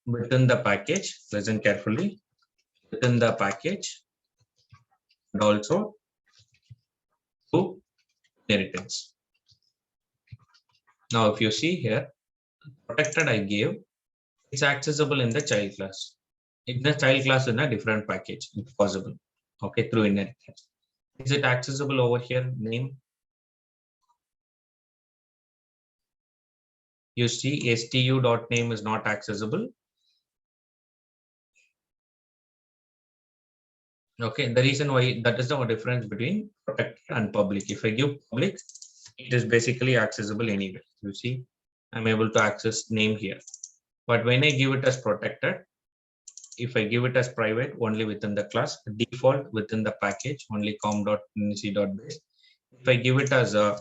within the package. Listen carefully. Within the package and also to inheritance. Now, if you see here, protected I gave, it's accessible in the child class. In the child class in a different package, if possible. Okay, through inheritance. Is it accessible over here? Name. You see stu.name is not accessible. Okay, the reason why, that is the difference between protected and public. If I give public, it is basically accessible anywhere. You see, I'm able to access name here. But when I give it as protected, if I give it as private, only within the class, default within the package, only com.nc.base. If I give it as a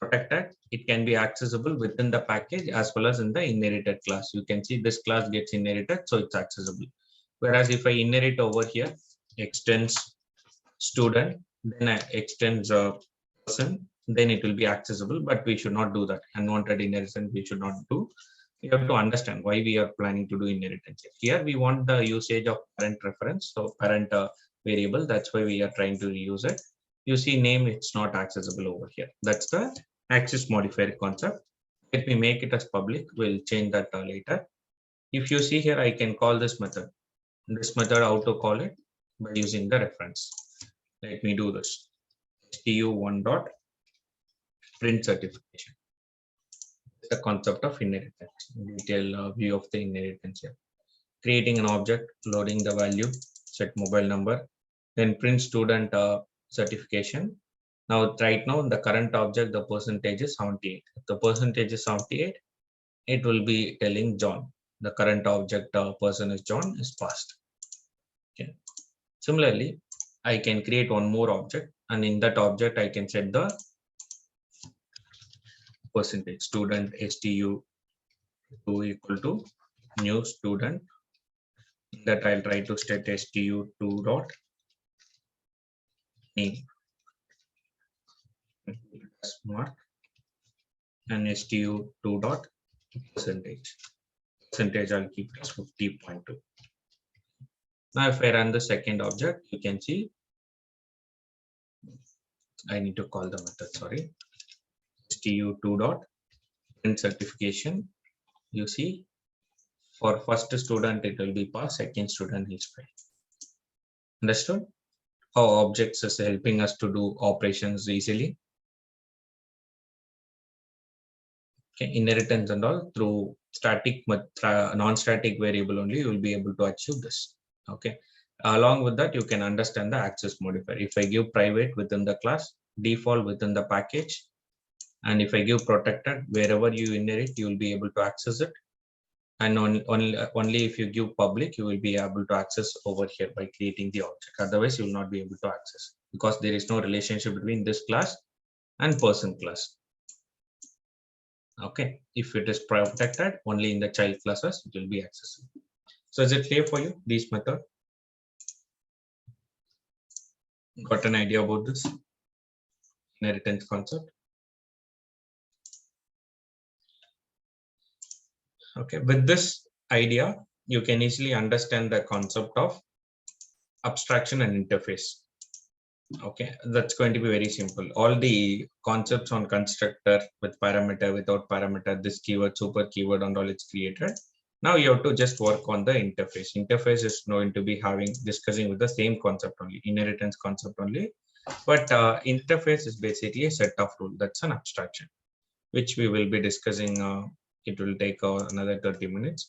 protected, it can be accessible within the package as well as in the inherited class. You can see this class gets inherited, so it's accessible. Whereas if I inherit over here, extends student, then I extends a person, then it will be accessible, but we should not do that. Unwanted inheritance, we should not do. We have to understand why we are planning to do inheritance. Here we want the usage of parent reference, so parent variable, that's why we are trying to use it. You see name, it's not accessible over here. That's the access modifier concept. Let me make it as public, we'll change that later. If you see here, I can call this method. This method, how to call it? By using the reference. Let me do this. stu1 dot print certification. The concept of inheritance, detailed view of the inheritance here. Creating an object, loading the value, set mobile number, then print student certification. Now, right now, the current object, the percentage is 78. If the percentage is 78, it will be telling John. The current object person is John is passed. Okay. Similarly, I can create one more object, and in that object, I can set the percentage student stu2 equal to new student. That I'll try to set stu2 dot name smart and stu2 dot percentage. Percentage I'll keep it as 50.2. Now, if I run the second object, you can see I need to call the method. Sorry, stu2 dot print certification. You see, for first student it will be passed, second student is failed. Understood? How objects is helping us to do operations easily. Okay, inheritance and all through static, non-static variable only, you will be able to achieve this. Okay. Along with that, you can understand the access modifier. If I give private within the class, default within the package, and if I give protected, wherever you inherit, you will be able to access it. And only if you give public, you will be able to access over here by creating the object. Otherwise, you will not be able to access because there is no relationship between this class and person class. Okay, if it is protected only in the child classes, it will be accessible. So is it clear for you, this method? Got an idea about this inheritance concept? Okay, with this idea, you can easily understand the concept of abstraction and interface. Okay, that's going to be very simple. All the concepts on constructor with parameter, without parameter, this keyword, super keyword, and all it's created. Now you have to just work on the interface. Interface is going to be discussing with the same concept only, inheritance concept only. But interface is basically a set of rules. That's an abstraction, which we will be discussing. It will take another 30 minutes.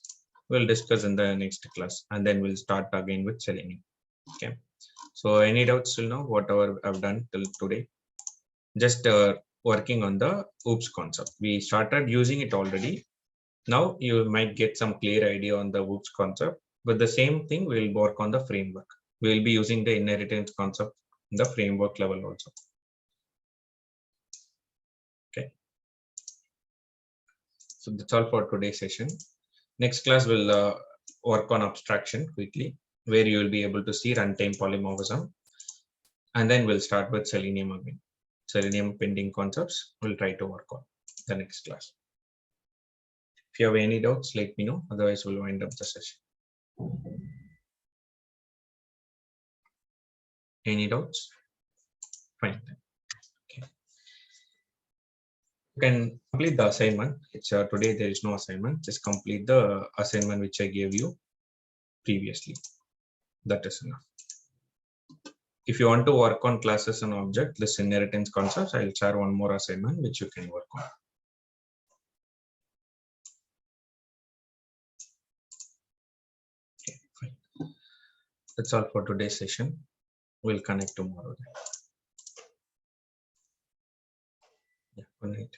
We'll discuss in the next class, and then we'll start again with Selenium. Okay. So any doubts till now, whatever I've done till today, just working on the OOPS concept. We started using it already. Now you might get some clear idea on the OOPS concept, but the same thing we'll work on the framework. We'll be using the inheritance concept in the framework level also. Okay. So that's all for today's session. Next class will work on abstraction quickly, where you will be able to see runtime polymorphism. And then we'll start with Selenium again. Selenium pending concepts we'll try to work on the next class. If you have any doubts, let me know. Otherwise, we'll wind up the session. Any doubts? Fine. Okay. You can complete the assignment. It's today there is no assignment. Just complete the assignment which I gave you previously. That is enough. If you want to work on classes and object, this inheritance concepts, I'll share one more assignment which you can work on. Okay, fine. That's all for today's session. We'll connect tomorrow. Yeah, good night.